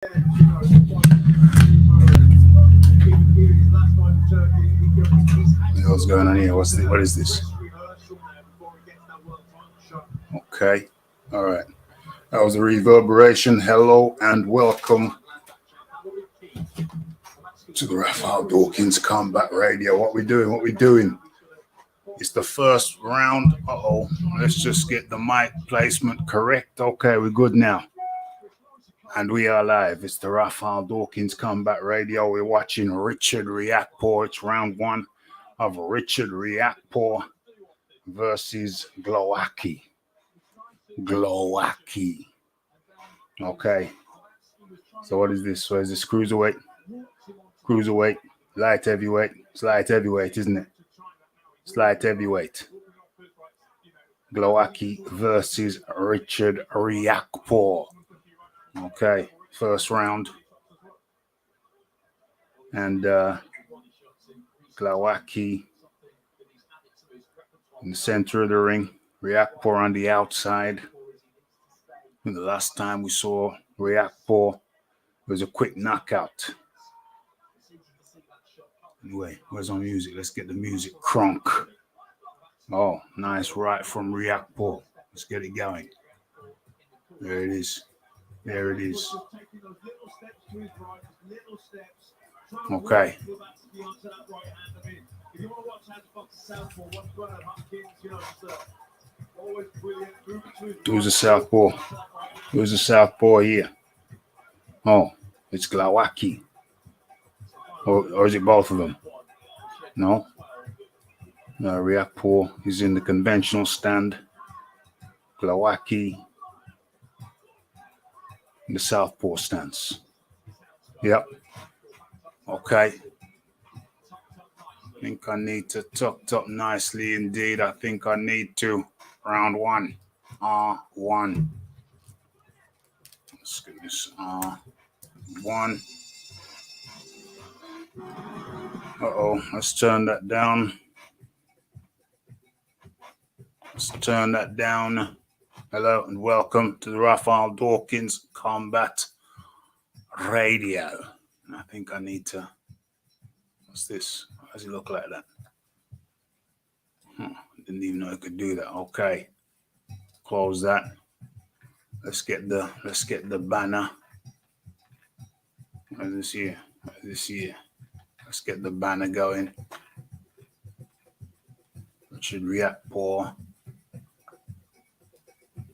What's going on here? What is this? Okay. All right. That was a reverberation. Hello and welcome to the Raphael Dawkins Combat Radio. What we doing? It's the first round. Let's just get the mic placement correct. Okay, we're good now. And we are live. It's the Raphael Dawkins Combat Radio. We're watching Richard Riakporhe. It's round one of Richard Riakporhe versus Glowacki. Okay. So what is this? So is this cruiserweight? Cruiserweight, light heavyweight. It's light heavyweight, isn't it? It's light heavyweight. Glowacki versus Richard Riakporhe. Okay, first round. And Glowacki in the center of the ring. Riakporhe on the outside. And the last time we saw Riakporhe, it was a quick knockout. Anyway, where's our music? Let's get the music crunk. Oh, nice right from Riakporhe. Let's get it going. There it is. There it is. Okay. Who's the southpaw? Who's the southpaw here? Oh, it's Glowacki. Or is it both of them? No. No, Riakporhe is in the conventional stand. Glowacki in the southpaw stance. Yep. Okay. I think I need to tucked up nicely indeed. I think I need to. Round one. R1. Let's get this R1. Let's turn that down. Hello and welcome to the Raphael Dawkins Combat Radio. I think I need to. What's this? Why does it look like that? Didn't even know I could do that. Okay. Close that. Let's get the banner. What is this here? Let's get the banner going. Richard Riakporhe.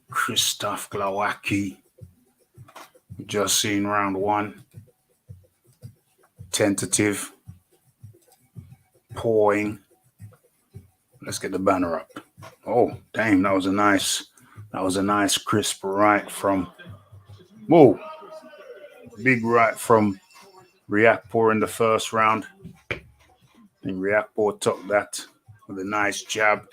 Christoph Glowacki. We've just seen round one. Tentative. Pawing. Let's get the banner up. Oh, damn, that was a nice crisp right from, whoa, big right from Riakporhe in the first round. And Riakporhe took that with a nice jab.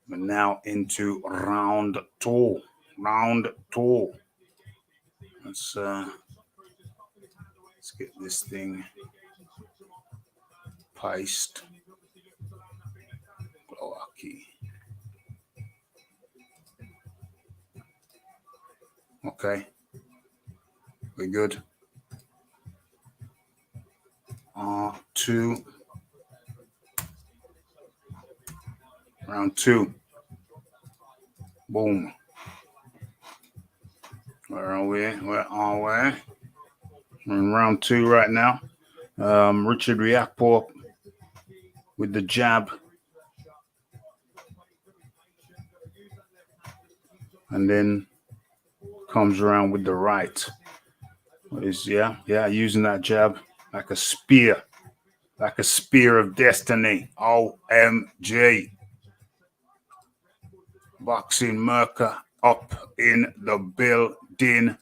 But now into round two. Let's get this thing paced. Glowacki. Okay. We're good. R2. Round two. Boom. Where are we? We're in round two right now. Richard Riakporhe with the jab. And then comes around with the right. Using that jab like a spear of destiny. OMG. Boxing Merca up in the building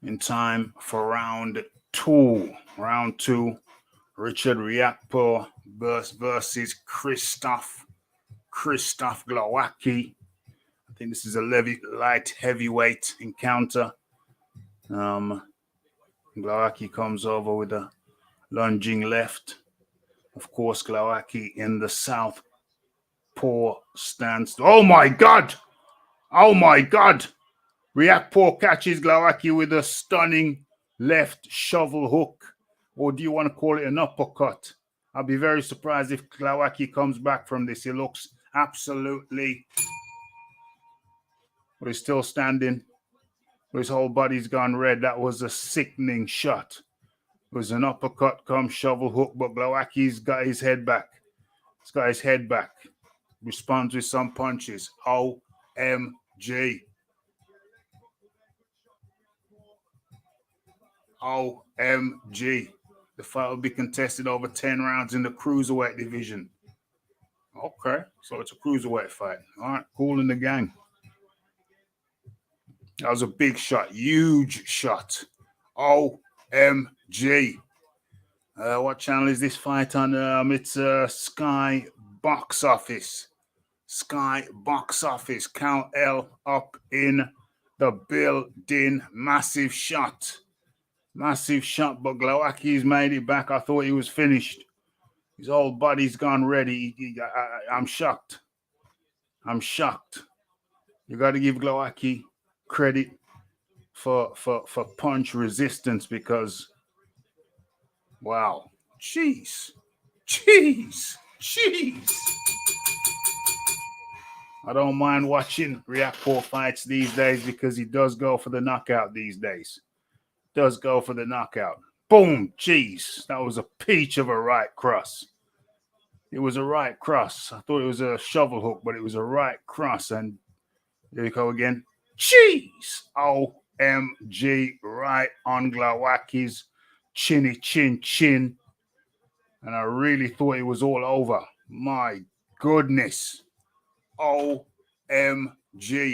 in time for round two. Round two, Richard Riakporhe versus Christoph Glowacki. I think this is a light heavyweight encounter. Glowacki comes over with a lunging left. Of course, Glowacki in the southpaw stance. Oh my God! Riakporhe catches Glowacki with a stunning left shovel hook. Or do you want to call it an uppercut? I'll be very surprised if Glowacki comes back from this. He looks absolutely... But he's still standing. His whole body's gone red. That was a sickening shot. It was an uppercut come shovel hook, but Glowacki's got his head back. He's got his head back. Responds with some punches. OMG. OMG. The fight will be contested over 10 rounds in the cruiserweight division. Okay, so it's a cruiserweight fight. All right, cool in the gang. That was a big shot, huge shot. OMG. What channel is this fight on? It's Sky Box Office. Sky Box Office. Count L up in the building. Massive shot. Massive shot, but Glowacki's made it back. I thought he was finished. His whole body's gone ready. I'm shocked. I'm shocked. You got to give Glowacki credit for punch resistance because, wow. Jeez. I don't mind watching Riakporhe fights these days because he does go for the knockout these days. Does go for the knockout. Boom. Jeez. That was a peach of a right cross. It was a right cross. I thought it was a shovel hook, but it was a right cross. And there you go again. Jeez. OMG. Right on Glowacki's chinny chin. And I really thought it was all over. My goodness. OMG.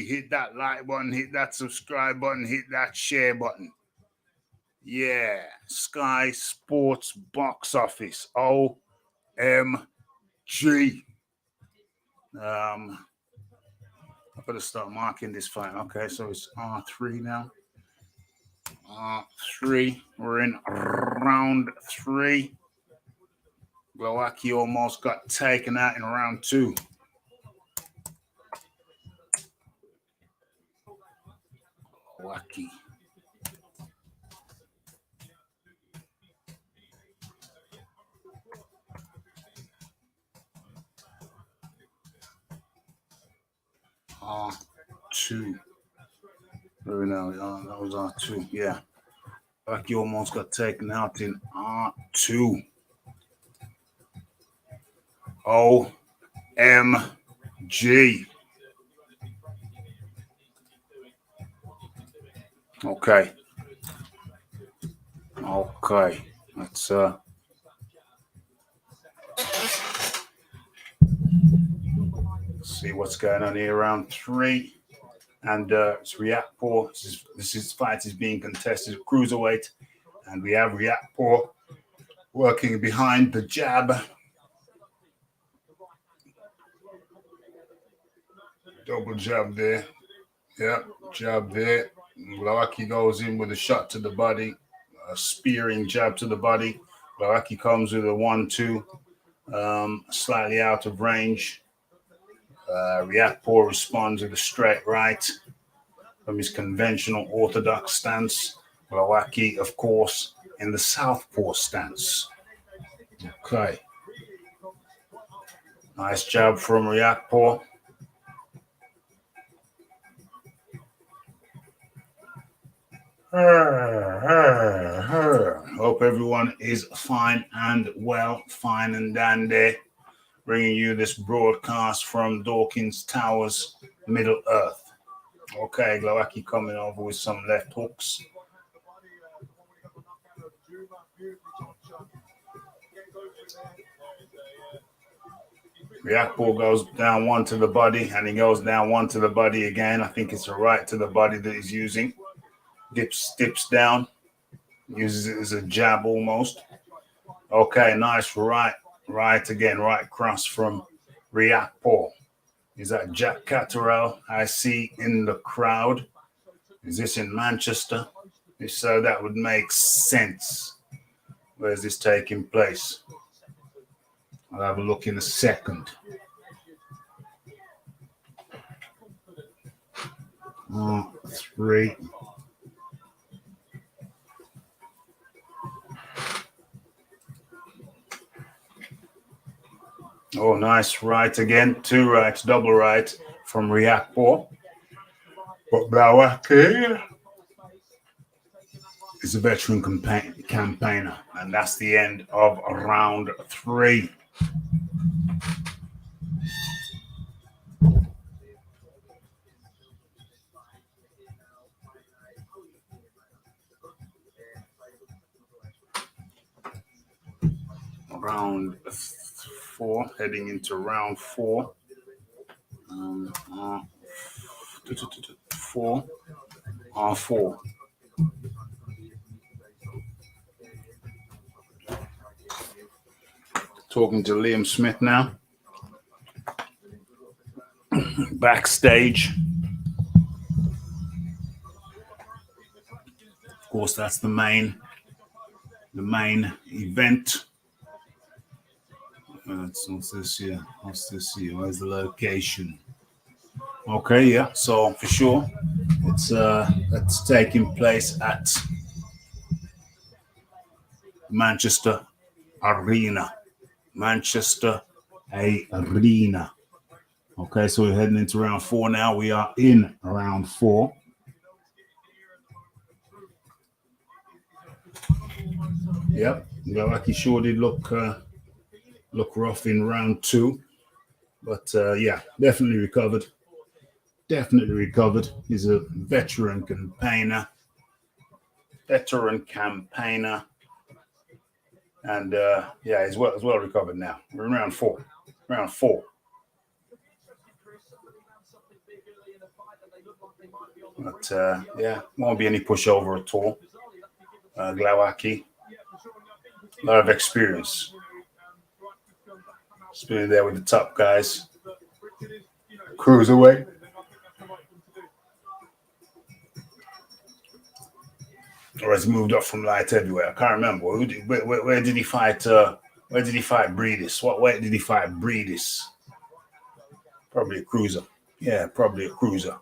Hit that like button. Hit that subscribe button. Hit that share button. Yeah, Sky Sports Box Office. OMG. I've got to start marking this fight. Okay, so it's R3 now. R3. We're in round 3. Glowacki almost got taken out in round 2. Glowacki. R2. No, that was R2. Yeah. Glowacki almost got taken out in R2. OMG. Okay. Let's see what's going on here. Round 3. And it's Riakporhe. This fight is being contested at cruiserweight. And we have Riakporhe working behind the jab. Double jab there. Yeah, jab there. Glowacki goes in with a shot to the body. A spearing jab to the body. Glowacki comes with a 1-2. Slightly out of range. Riakporhe responds with a straight right from his conventional orthodox stance. Glowacki, of course, in the southpaw stance. Okay. Nice jab from Riakporhe. Hope everyone is fine and well, fine and dandy. Bringing you this broadcast from Dawkins Towers, Middle Earth. Okay, Glowacki coming over with some left hooks. Riakporhe goes down one to the body, and he goes down one to the body again. I think it's a right to the body that he's using. Dips down, uses it as a jab almost. Okay, nice right again, right cross from Riakporhe. Is that Jack Catterall I see in the crowd? Is this in Manchester? If so, that would make sense. Where is this taking place? I'll have a look in a second. 3. Oh, nice right again. 2 rights, double right from Riakporhe. But Glowacki is a veteran campaigner. And that's the end of round 3. Round 4, heading into round 4. 4 R4. Talking to Liam Smith now. Backstage. Of course, that's the main event. What's this here? Where's the location? Okay, yeah. So for sure, it's taking place at Manchester Arena. Okay, so we're heading into round 4 now. We are in round 4. Yep, Glowacki sure did look rough in round 2, but yeah, definitely recovered. He's a veteran campaigner, and yeah, he's well recovered now. We're in round 4. But yeah, won't be any pushover at all. Glowacki, a lot of experience. He's been there with the top guys. Cruiserweight. Or has moved up from light heavyweight. I can't remember. Where did he fight? Where did he fight Breedis? What weight did he fight Breedis? Probably a cruiser. Yeah, probably a cruiser.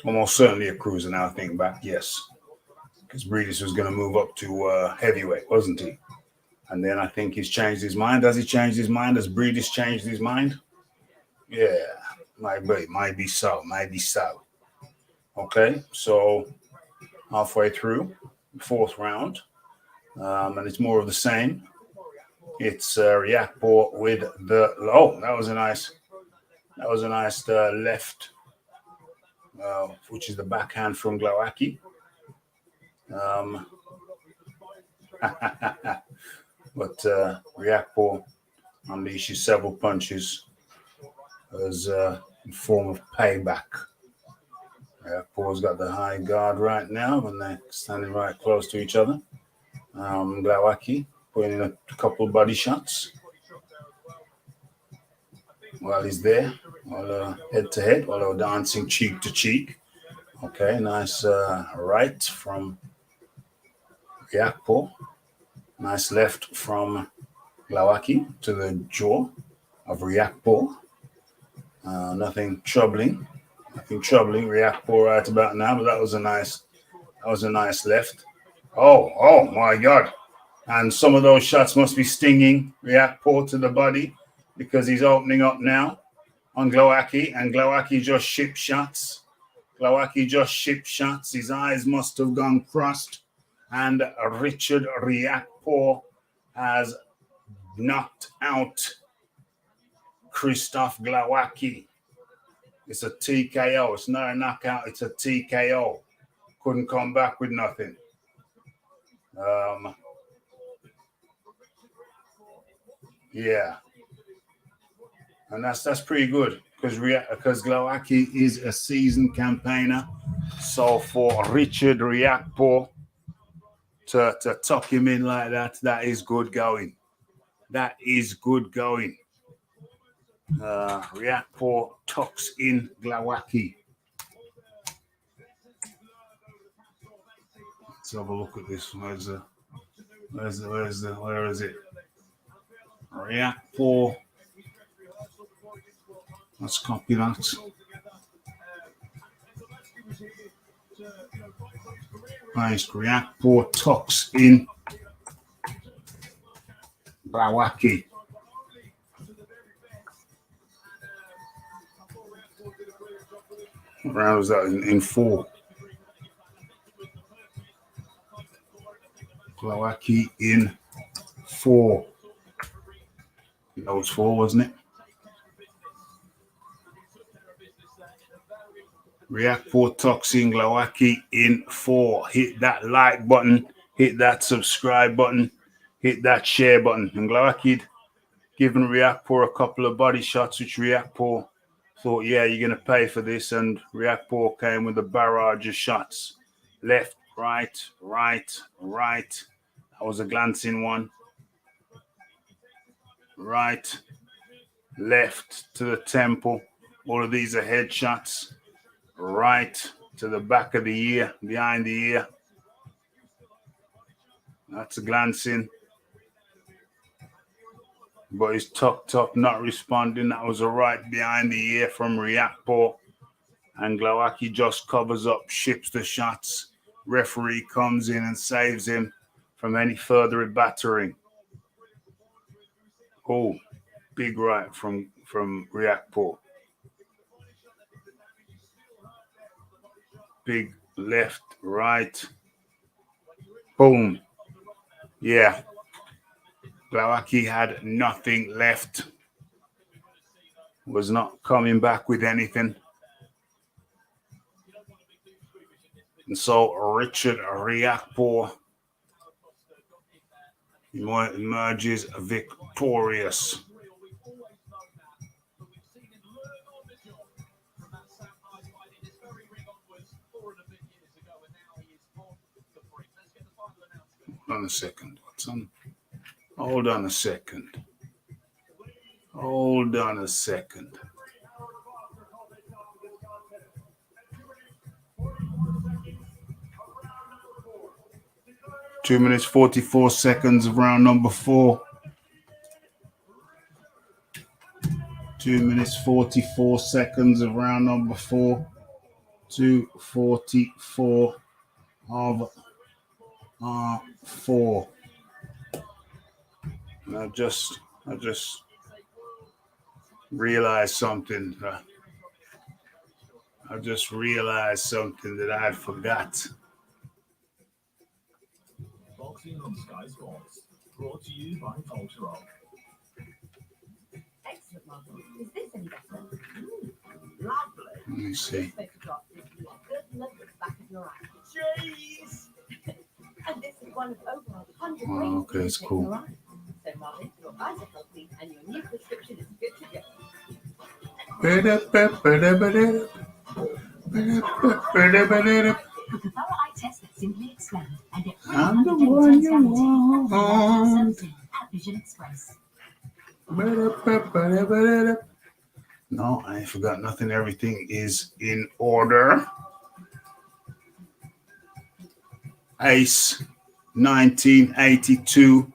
Almost certainly a cruiser now I think back, yes. Because Breedis was going to move up to heavyweight, wasn't he? And then I think he's changed his mind. Has he changed his mind? Has Breedis changed his mind? Yeah, might be so. Okay, so halfway through, 4th round. And it's more of the same. It's Riakporhe with the... Oh, that was a nice left, which is the backhand from Glowacki. But Riakporhe unleashes several punches as a form of payback. Riakporhe's got the high guard right now, and they're standing right close to each other. Glowacki putting in a couple of body shots while he's there, while head to head, while they're dancing cheek to cheek. Okay, nice right from Riakporhe. Nice left from Glowacki to the jaw of Riakporhe. Nothing troubling Riakporhe right about now, but that was a nice left. Oh my God. And some of those shots must be stinging Riakporhe to the body because he's opening up now on Glowacki, and Glowacki just ship shots. His eyes must have gone crossed, and Richard Riakporhe has knocked out Krzysztof Glowacki. It's a TKO. It's not a knockout. It's a TKO. Couldn't come back with nothing. Yeah, and that's pretty good because Glowacki is a seasoned campaigner. So for Richard Riakporhe to tuck him in like that is good going. Riakporhe tucks in Glowacki. Let's have a look at this. Where is it? Riakporhe Let's copy that. Nice. Riakporhe tucks in. Glowacki. What round was that in 4? Glowacki in 4. That was 4, wasn't it? Riakporhe tucks in. Glowacki in 4. Hit that like button. Hit that subscribe button. Hit that share button. And Glowacki given Riakporhe a couple of body shots, which Riakporhe thought, yeah, you're going to pay for this. And Riakporhe came with a barrage of shots. Left, right, right, right. That was a glancing one. Right, left to the temple. All of these are headshots. Right to the back of the ear, behind the ear. That's a glancing. But he's tucked up, not responding. That was a right behind the ear from Riakporhe. And Glowacki just covers up, ships the shots. Referee comes in and saves him from any further battering. Oh, big right from Riakporhe. Big left, right. Boom. Yeah. Glowacki had nothing left. Was not coming back with anything. And so Richard Riakporhe emerges victorious. Hold on a second. What's on? Hold on a second. Hold on a second. Two minutes, 44 seconds of round number 4. 2 minutes, 44 seconds of round number 4. 2:44 of 4. I just realized something. I just realized something that I forgot. Boxing on Sky Sports, brought to you by Cultural. Excellent, Martin. Is this any better? Lovely. Let me see. This photograph gives you a good look at the back of your eye. Jeez. And this is one of over 100 Oh, ways okay, to it's check cool. your eye. So, Martin, your eyes are healthy and your new prescription is good to go. With a thorough eye test that simply explained and get I'm the 310 one turns you guaranteed. want. Servicing at Vision Express. No, I ain't forgot nothing. Everything is in order. Ace 1982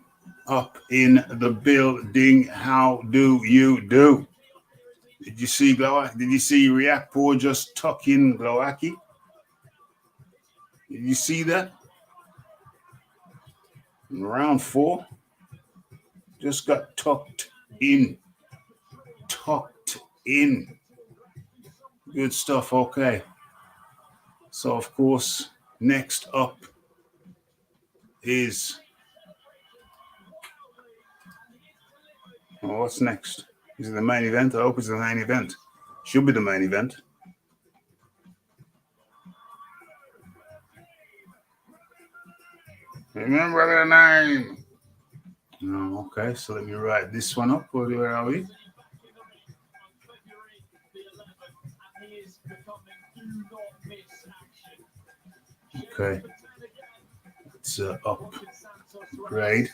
up in the building. How do you do? Did you see Glowacki? Did you see Riakporhe just tuck in Glowacki? Did you see that? In round 4, just got tucked in. Tucked in. Good stuff. Okay. So, of course, next up is... Oh, what's next? Is it the main event? I hope it's the main event. Should be the main event. Remember the name. Oh, okay, so let me write this one up. Where are we? Okay. It's upgrade.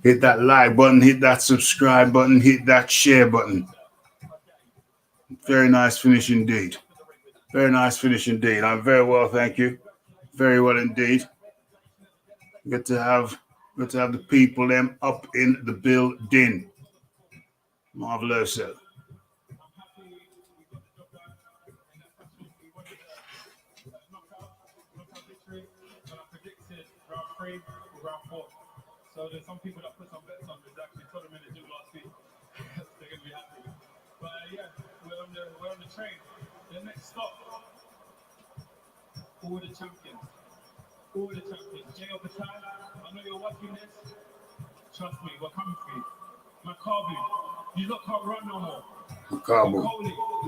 Hit that like button, hit that subscribe button, hit that share button. Very nice finish indeed. Very nice finish indeed. I'm very well, thank you. Very well indeed. Good to have the people them up in the building. Marvelous. trade for round 4. So there's some people that put some bets on this actually told them in the gym last week. They're gonna be happy. But yeah, we're on the train. The next stop. All the champions. All the champions. J.O. Patel, I know you're watching this. Trust me, we're coming for you. Maccabi, you lot can't run no more.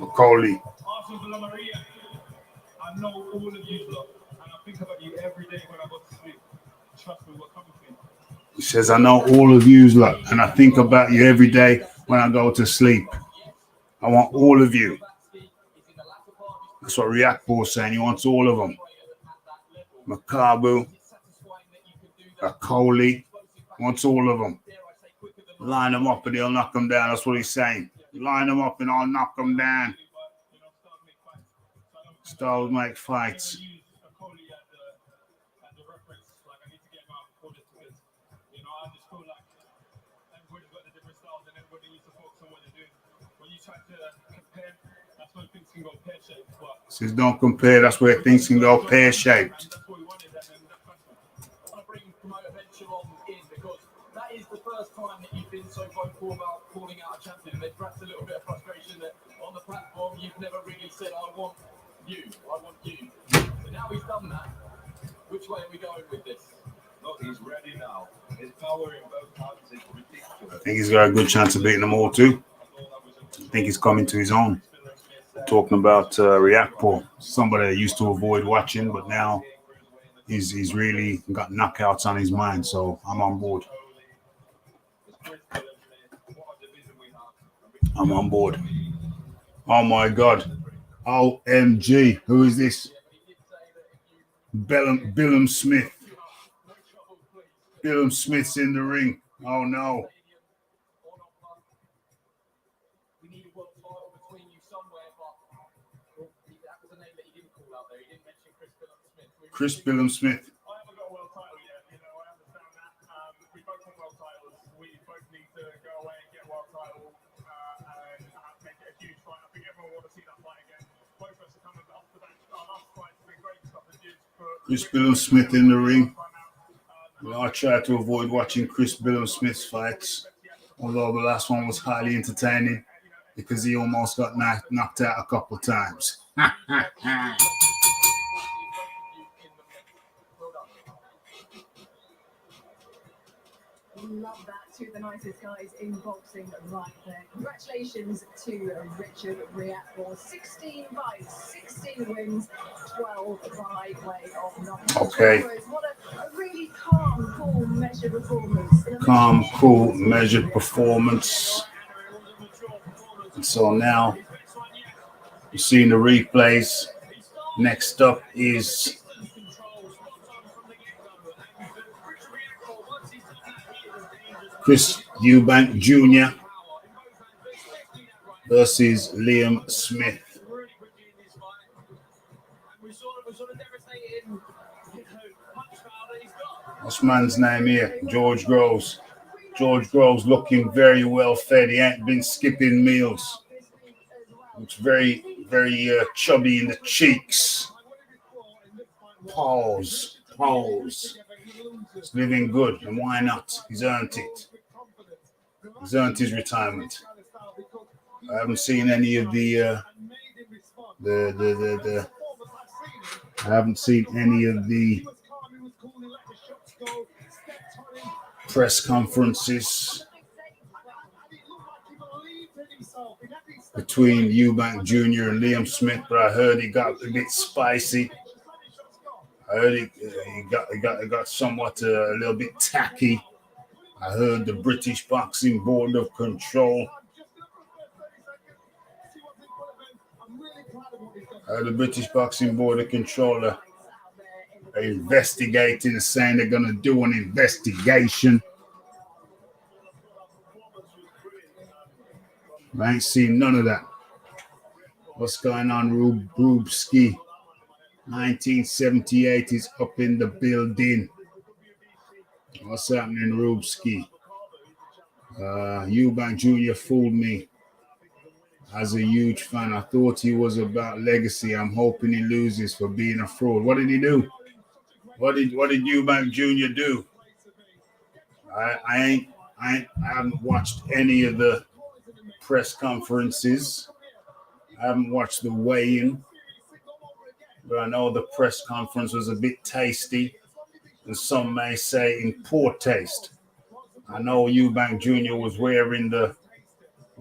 Macaulay. Arsenal Villa Maria. I know all of you lot, and I think about you every day when I go to sleep. Trust me, we're coming for you. He says, I know all of you lot, and I think about you every day when I go to sleep. I want all of you. That's what Riakporhe is saying. He wants all of them. Makabu, Macaulay, wants all of them. Line them up and he'll knock them down. That's what he's saying. Line them up and I'll knock them down. Styles make fights. Says don't compare, that's where things can go pear-shaped. That is the first time that you've been so vocal about calling out a champion. There's perhaps a little bit of frustration that on the platform you've never really said, I want you. So now he's done that. Which way are we going with this? Look, he's ready now. His power in both hands is ridiculous. I think he's got a good chance of beating them all too. I think he's coming to his own. Talking about Riakporhe, somebody that used to avoid watching, but now he's really got knockouts on his mind, so I'm on board. I'm on board. Oh my God. OMG. Who is this? Billum Smith. Billum Smith's in the ring. Oh no. We need a world title between you somewhere, but that was a name that he didn't call out there. He didn't mention Chris Billum Smith. I haven't got a world title yet, I understand that. We both want world titles. We both need to go away and get a world title and make it a huge fight. I think everyone wants to see that fight again. Both of us are coming up to that. Our last fight's been great stuff to do. Chris Billum Smith in the ring. I try to avoid watching Chris Billum Smith's fights, although the last one was highly entertaining because he almost got knocked out a couple of times. Love that. Two of the nicest guys in boxing right there. Congratulations to Richard Riakporhe. 16 fights, 16 wins, 12 by way of knockout. Okay. What a really calm, cool, measured performance. Calm, cool, measured performance. And so now you're seeing the replays. Next up is Chris Eubank Jr. versus Liam Smith. What's man's name here? George Groves. George Groves looking very well fed. He ain't been skipping meals. Looks very, very chubby in the cheeks. Pause. He's living good, and why not? He's earned it. He's earned his retirement. I haven't seen any of the I haven't seen any of the press conferences between Eubank Jr. and Liam Smith, but I heard he got a bit spicy. I heard he got somewhat a little bit tacky. I heard the British Boxing Board of Control. The British Boxing Board of Control are investigating, saying they're going to do an investigation. I ain't seen none of that. What's going on, Rubski? 1978 is up in the building. What's happening, Rubski? Eubank Jr. fooled me. As a huge fan, I thought he was about legacy. I'm hoping he loses for being a fraud. What did he do? What did Eubank Jr. do? I haven't watched any of the press conferences. I haven't watched the weigh-in, but I know the press conference was a bit tasty, and some may say in poor taste. I know Eubank Jr. was wearing the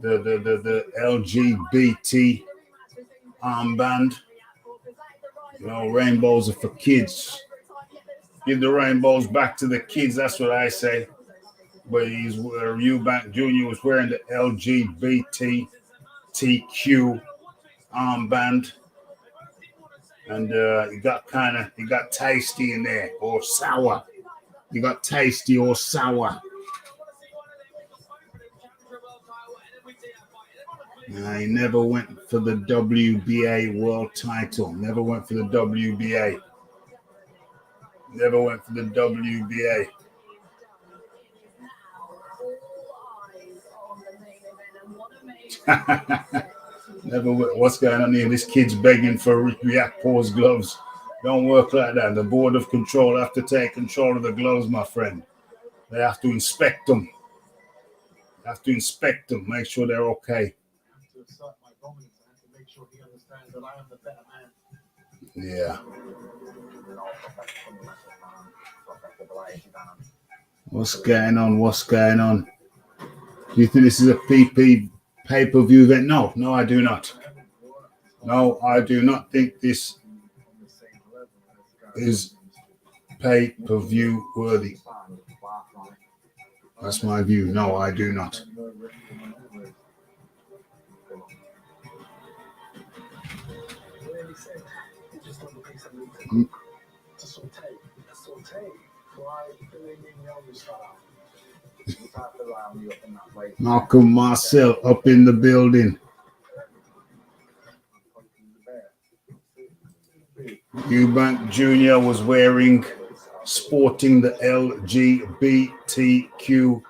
LGBT armband. You know, rainbows are for kids. Give the rainbows back to the kids. That's what I say. But Eubank Jr. was wearing the LGBTQ armband, and he got tasty in there, or sour. You got tasty or sour. He never went for the WBA world title. Never went for the WBA. Never went for the WBA. Never went. What's going on here? This kid's begging for Riakporhe's gloves. Don't work like that. The board of control have to take control of the gloves, my friend. They have to inspect them. They have to inspect them, make sure they're okay. To assert my dominance, I have to make sure he understands that I am the better man. Yeah. What's going on? What's going on? Do you think this is a PP pay-per-view event? No, I do not. No, I do not think this is pay-per-view worthy. That's my view. No, I do not. Malcolm Marcel up in the building. Eubank Jr. was sporting the LGBTQ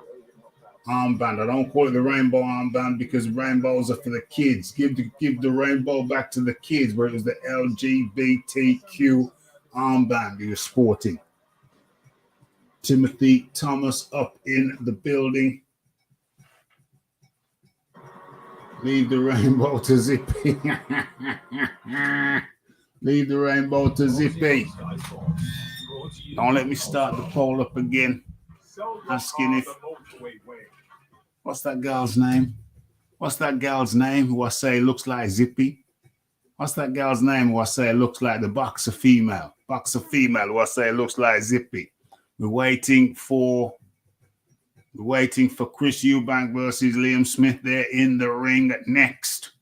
armband. I don't call it the rainbow armband because rainbows are for the kids. Give the rainbow back to the kids, where it was the LGBTQ armband he was sporting. Timothy Thomas up in the building. Leave the rainbow to Zippy. Leave the rainbow to Zippy. Don't let me start the poll up again. Asking if... What's that girl's name? What's that girl's name who I say looks like Zippy? What's that girl's name who I say looks like the boxer female? Boxer female who I say looks like Zippy. We're waiting for Chris Eubank versus Liam Smith. They're in the ring next.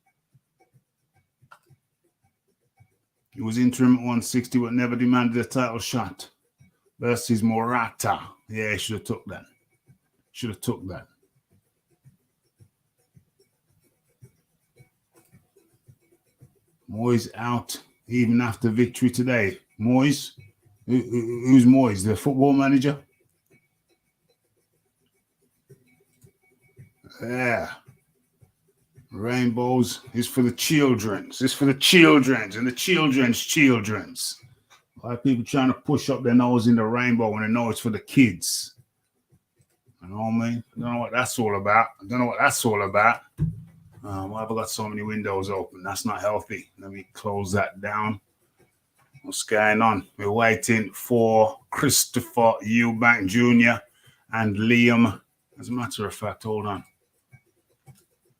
He was interim at 160 but never demanded a title shot. Versus Morata. Yeah, should have took that. Should have took that. Moyes out even after victory today. Moyes? Who's Moyes? The football manager? Yeah. Rainbows is for the children's. It's for the children's and the children's. Why are people trying to push up their nose in the rainbow when they know it's for the kids? You know what I mean? I don't know what that's all about. Why have I got so many windows open? That's not healthy. Let me close that down. What's going on? We're waiting for Christopher Eubank Jr. and Liam. As a matter of fact, hold on.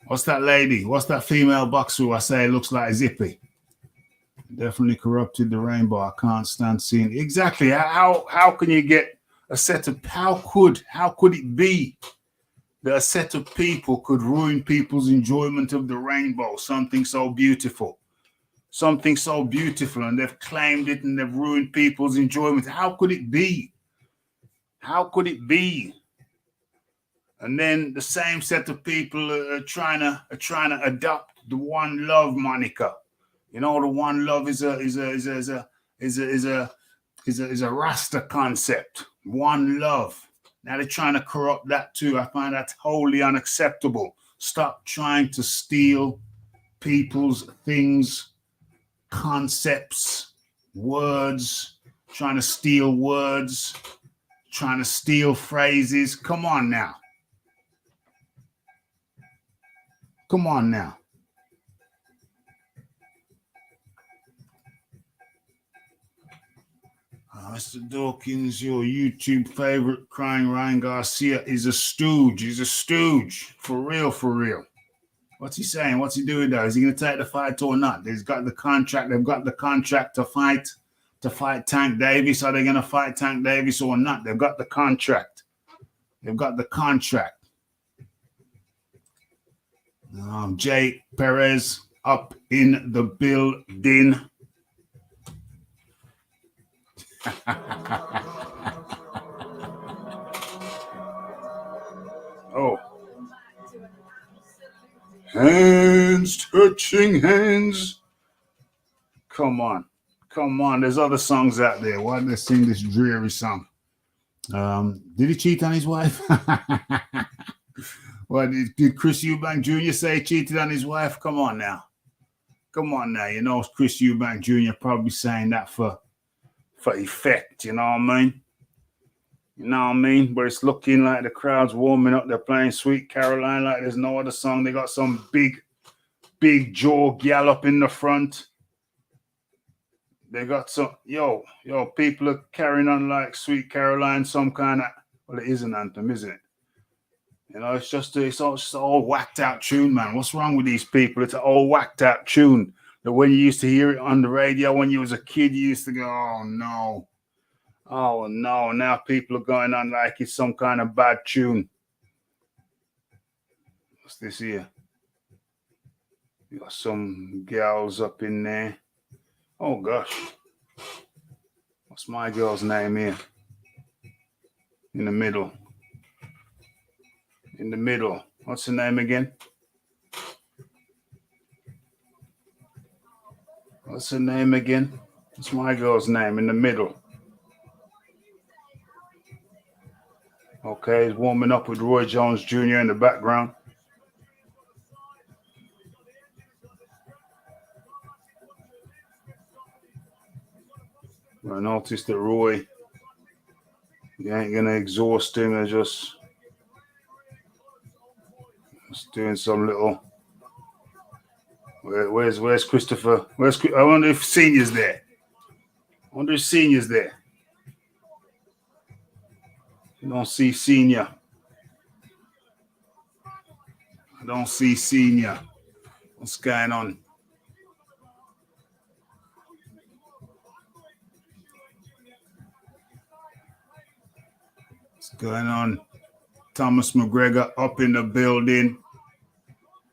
What's that lady? What's that female boxer who I say looks like Zippy? Definitely corrupted the rainbow. I can't stand seeing exactly how can you get a set of how could it be that a set of people could ruin people's enjoyment of the rainbow? Something so beautiful, and they've claimed it and they've ruined people's enjoyment. How could it be? And then the same set of people are trying to adopt the One Love moniker. You know, the One Love is a Rasta concept. One Love. Now they're trying to corrupt that too. I find that wholly unacceptable. Stop trying to steal people's things, concepts, words, trying to steal words, trying to steal phrases. Come on now. Come on now. Mr. Dawkins, your YouTube favorite crying Ryan Garcia is a stooge. He's a stooge. For real, for real. What's he saying? What's he doing there? Is he going to take the fight or not? They've got the contract to fight Tank Davis. Are they going to fight Tank Davis or not? They've got the contract. Jay Perez up in the building. Oh. Hands touching hands. Come on. There's other songs out there. Why did they sing this dreary song? Did he cheat on his wife? Well, did Chris Eubank Jr. say he cheated on his wife? Come on now. You know, Chris Eubank Jr. probably saying that for effect. You know what I mean? But it's looking like the crowd's warming up. They're playing Sweet Caroline like there's no other song. They got some big jaw gal up in the front. They got some, people are carrying on like Sweet Caroline, some kind of, well, it is an anthem, isn't it? You know, it's just all whacked out tune, man. What's wrong with these people? It's an all whacked out tune that when you used to hear it on the radio when you was a kid, you used to go, oh no. Now people are going on like it's some kind of bad tune. What's this here? You got some gals up in there. Oh gosh. What's my girl's name here? In the middle. What's her name again? What's my girl's name in the middle? Okay, he's warming up with Roy Jones Jr. in the background. I noticed that Roy, you ain't going to exhaust him. They're just doing some little... Where's Christopher? I wonder if Senior's there. I don't see Senior. What's going on? Thomas McGregor up in the building.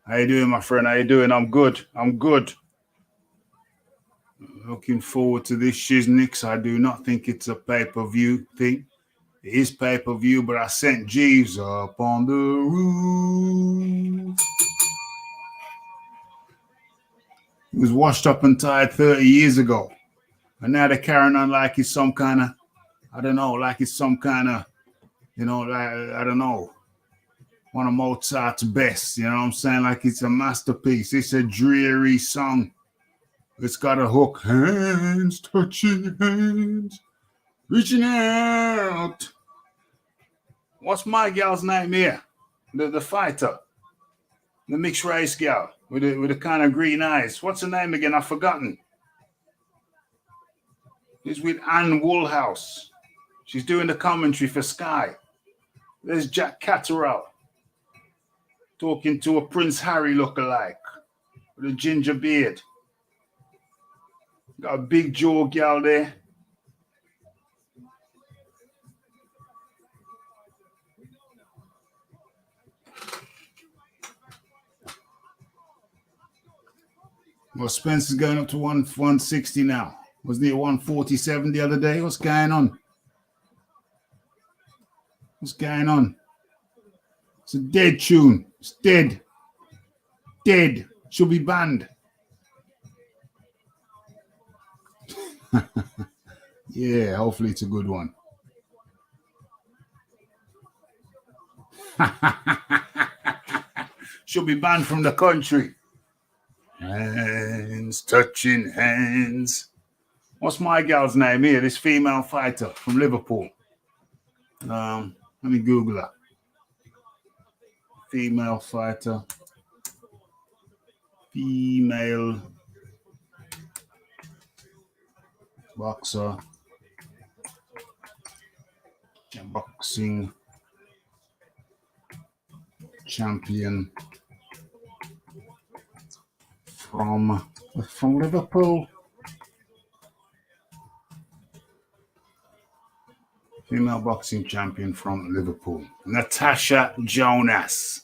How you doing, my friend? How you doing? I'm good. Looking forward to this Shiznix. I do not think it's a pay-per-view thing. It is pay-per-view, but I sent Jeeves up on the roof. He was washed up and tired 30 years ago. And now they're carrying on like it's some kind of, I don't know, like one of Mozart's best, you know what I'm saying? Like it's a masterpiece. It's a dreary song. It's got a hook. Hands touching hands, reaching out. What's my gal's name here? The fighter. The mixed race gal with the kind of green eyes. What's her name again? I've forgotten. It's with Ann Woolhouse. She's doing the commentary for Sky. There's Jack Catterall talking to a Prince Harry lookalike with a ginger beard. Got a big jaw gal there. Well, Spencer's going up to 160 now. Wasn't he at 147 the other day? What's going on? It's a dead tune. It's dead. Should be banned. Yeah, hopefully it's a good one. Should be banned from the country. Hands touching hands, What's my gal's name here? This female fighter from Liverpool. Let me Google her. Female fighter. Female boxer. Boxing champion from Liverpool. Female boxing champion from Liverpool. Natasha Jonas.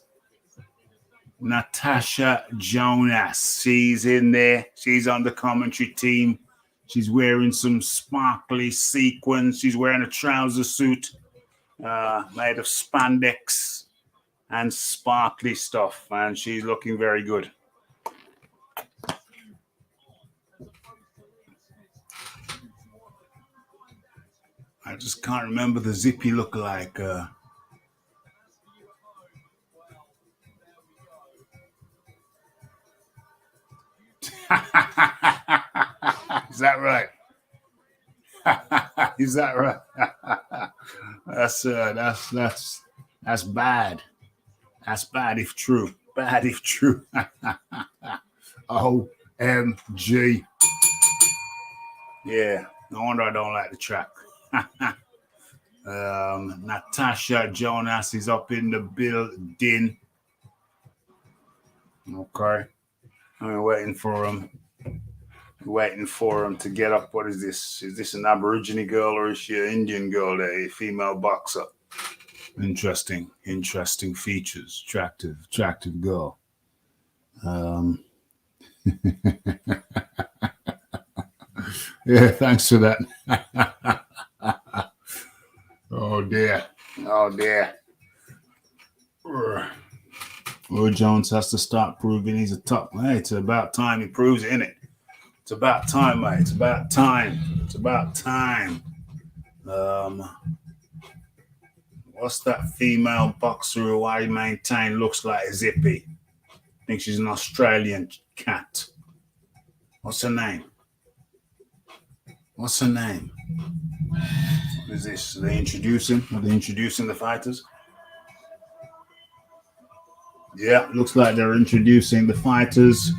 Natasha Jonas. She's in there. She's on the commentary team. She's wearing some sparkly sequins. She's wearing a trouser suit made of spandex and sparkly stuff. And she's looking very good. I just can't remember the zippy look-alike. Is that right? Is that right? That's bad. That's bad if true. Bad if true. OMG. Yeah, no wonder I don't like the track. Natasha Jonas is up in the building. Okay. I'm waiting for him. Waiting for him to get up. What is this? Is this an Aborigine girl or is she an Indian girl? A female boxer. Interesting features. Attractive girl. Yeah, thanks for that. Oh dear. Roy Jones has to start proving he's a top. Hey, it's about time he proves it, innit? It's about time, mate. It's about time. What's that female boxer who I maintain looks like a zippy? I think she's an Australian cat. What's her name? What is this? Are they introducing the fighters? Yeah, looks like they're introducing the fighters.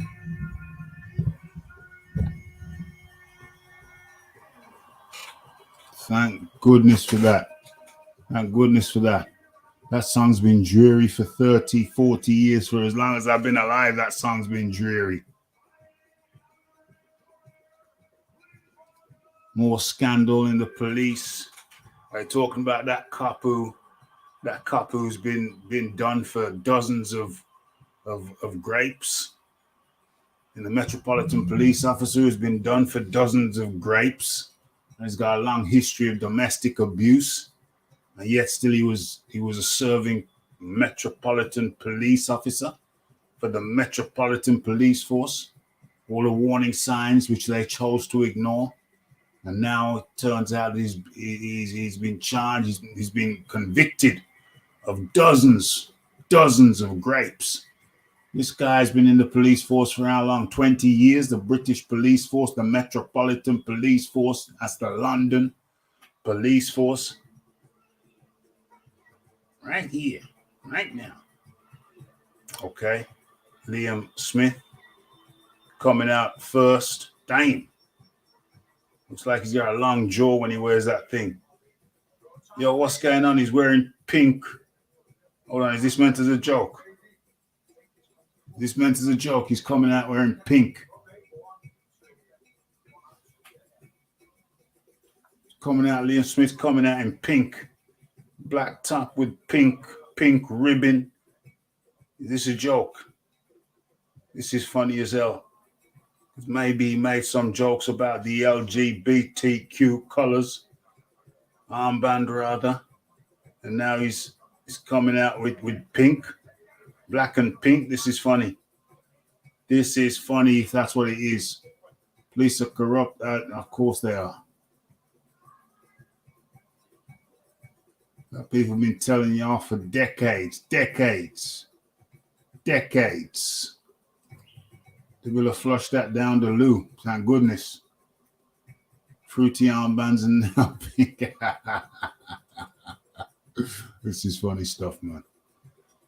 Thank goodness for that. That song's been dreary for 30, 40 years. For as long as I've been alive, that song's been dreary. More scandal in the police. Are you talking about that cop who's been done for dozens of grapes? And the Metropolitan Police officer who's been done for dozens of grapes. He's got a long history of domestic abuse, and yet still he was a serving Metropolitan Police officer for the Metropolitan Police Force. All the warning signs which they chose to ignore, and now it turns out he's been charged. He's been convicted of dozens of grapes. This guy's been in the police force for how long? 20 years. The British Police Force, the Metropolitan Police Force, that's the London Police Force. Right here, right now. Okay. Liam Smith coming out first. Damn. Looks like he's got a long jaw when he wears that thing. Yo, what's going on? He's wearing pink. Hold on, is this meant as a joke? This meant as a joke. He's coming out wearing pink. Liam Smith's coming out in pink. Black top with pink ribbon. Is this a joke? This is funny as hell. Maybe he made some jokes about the LGBTQ colors. Armband rather. And now he's coming out with pink. Black and pink. This is funny. This is funny if that's what it is. Police are corrupt. Of course they are. People have been telling you off for decades. They will have flushed that down the loo. Thank goodness. fruity armbands and now pink. This is funny stuff, man.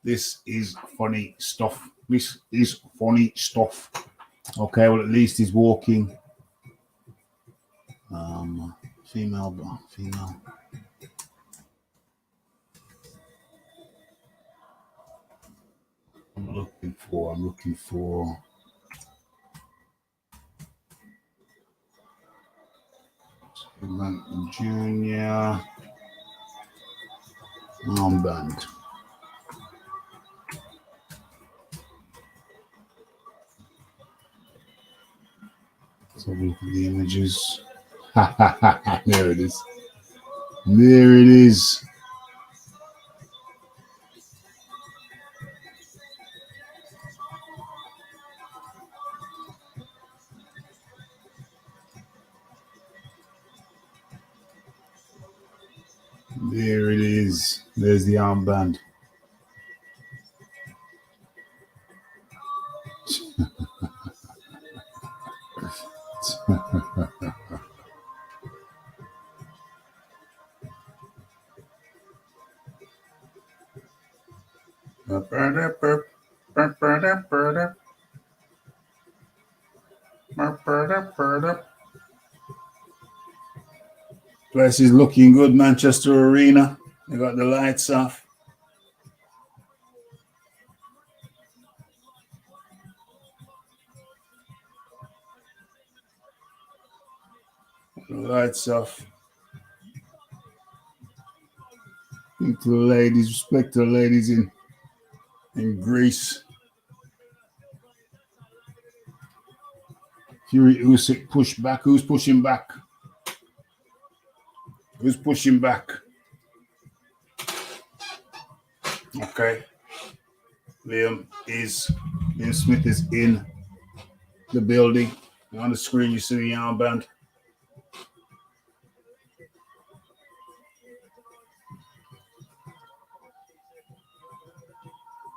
This is funny stuff. This is funny stuff. Okay, well, at least he's walking. Female. I'm looking for. Junior armband. So look at the images. There it is. There it is. There it is. There's the armband. Place is looking good, Manchester Arena. They got the lights off. The lights off. Speak to the ladies, respect to the ladies in Greece. Fury Usyk push back. Who's pushing back? Who's pushing back? Okay. Liam Smith is in the building. On the screen, you see the armband.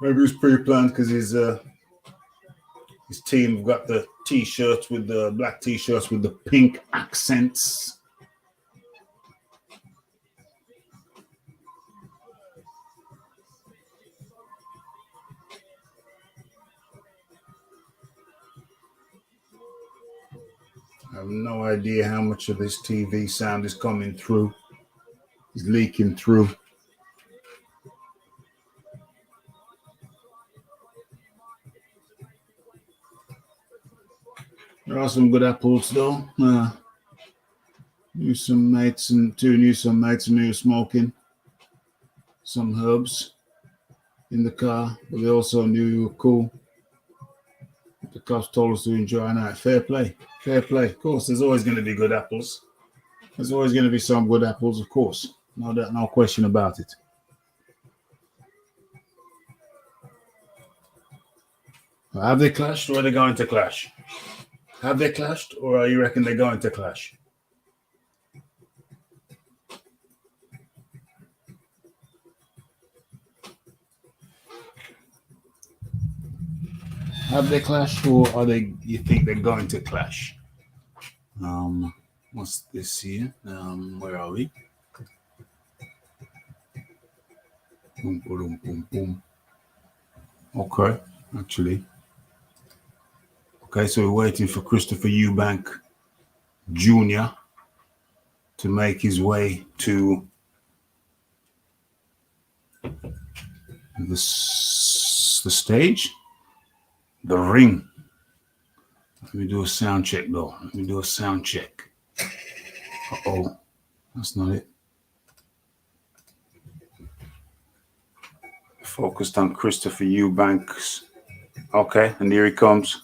Maybe it was pre-planned because his team got the t-shirts with the black t-shirts with the pink accents. I have no idea how much of this TV sound is coming through. It's leaking through. There are some good apples though. Knew some mates and me were smoking some herbs in the car, but they also knew you were cool. The cops told us to enjoy a night. Fair play. Of course, there's always going to be good apples. There's always going to be some good apples, of course. No question about it. Have they clashed or are they going to clash? Have they clashed or you reckon they're going to clash? Have they clashed or you think they're going to clash? What's this here? Where are we? Boom, boom, boom, boom. Okay, actually. Okay, so we're waiting for Christopher Eubank Jr. to make his way to the stage. The ring. Let me do a sound check though. Uh-oh. That's not it. Focused on Christopher Eubanks. Okay, and here he comes.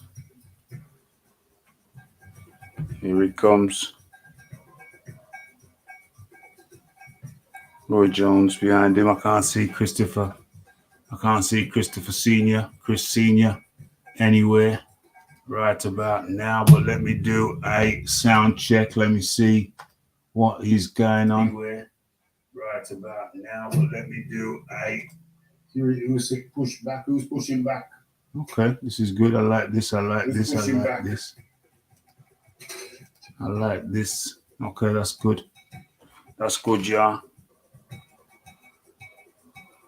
Roy Jones behind him. I can't see Christopher Senior, Chris Senior anywhere right about now, but let me do a sound check. Let me see what is going on right about now, but let me do a Usyk push back. Who's pushing back? Okay, this is good. I like this. Okay, that's good. That's good, yeah.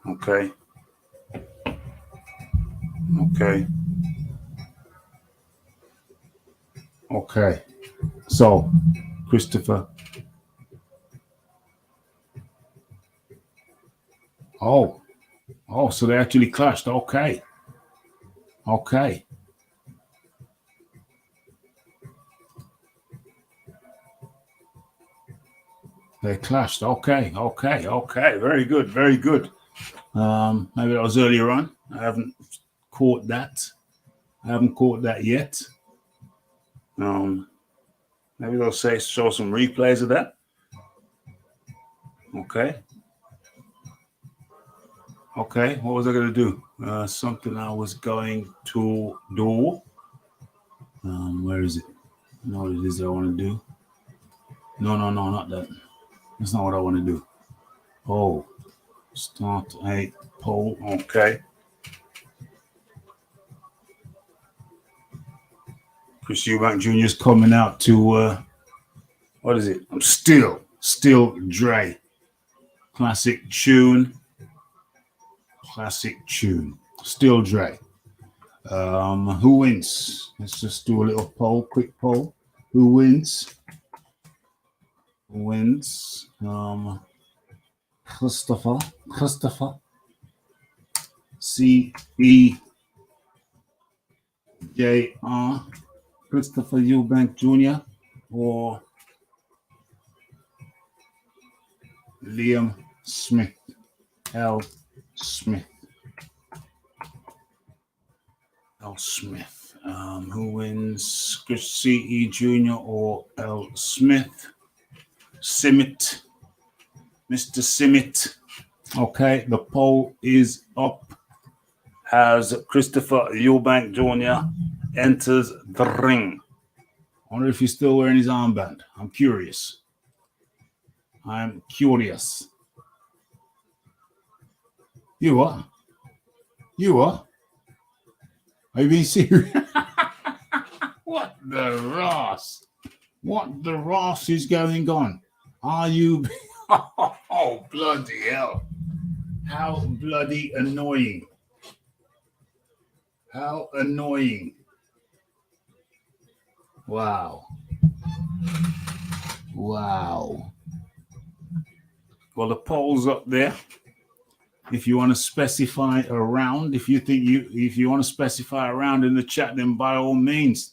Okay. Okay. Okay. So, Christopher. Oh. Oh, so they actually clashed. Okay. Okay. They clashed. Okay. Okay. Okay. Very good. Very good. Maybe that was earlier on. I haven't caught that. I haven't caught that yet. Maybe they'll show some replays of that. Okay. Okay. What was I going to do? Something I was going to do. Where is it? I know what it is I want to do. No, not that. That's not what I want to do. Oh, start a poll. Okay. Chris Eubank Jr. is coming out to, what is it? I'm still Dre. Classic tune. Still Dre. Who wins? Let's just do a little poll, quick poll. Who wins? Christopher. CEJR. Christopher Eubank Jr. or Liam Smith. L. Smith. Who wins? Chris CE Jr. or L. Smith? Simit. Mr. Simit. Okay, the poll is up. Has Christopher Eubank Jr. enters the ring. I wonder if he's still wearing his armband. I'm curious. You are? Are you being serious? What the Ross? What the Ross is going on? Are you? Oh, bloody hell. How bloody annoying. How annoying. Wow. Well, the poll's up there. If you want to specify a round, if you want to specify a round in the chat, then by all means.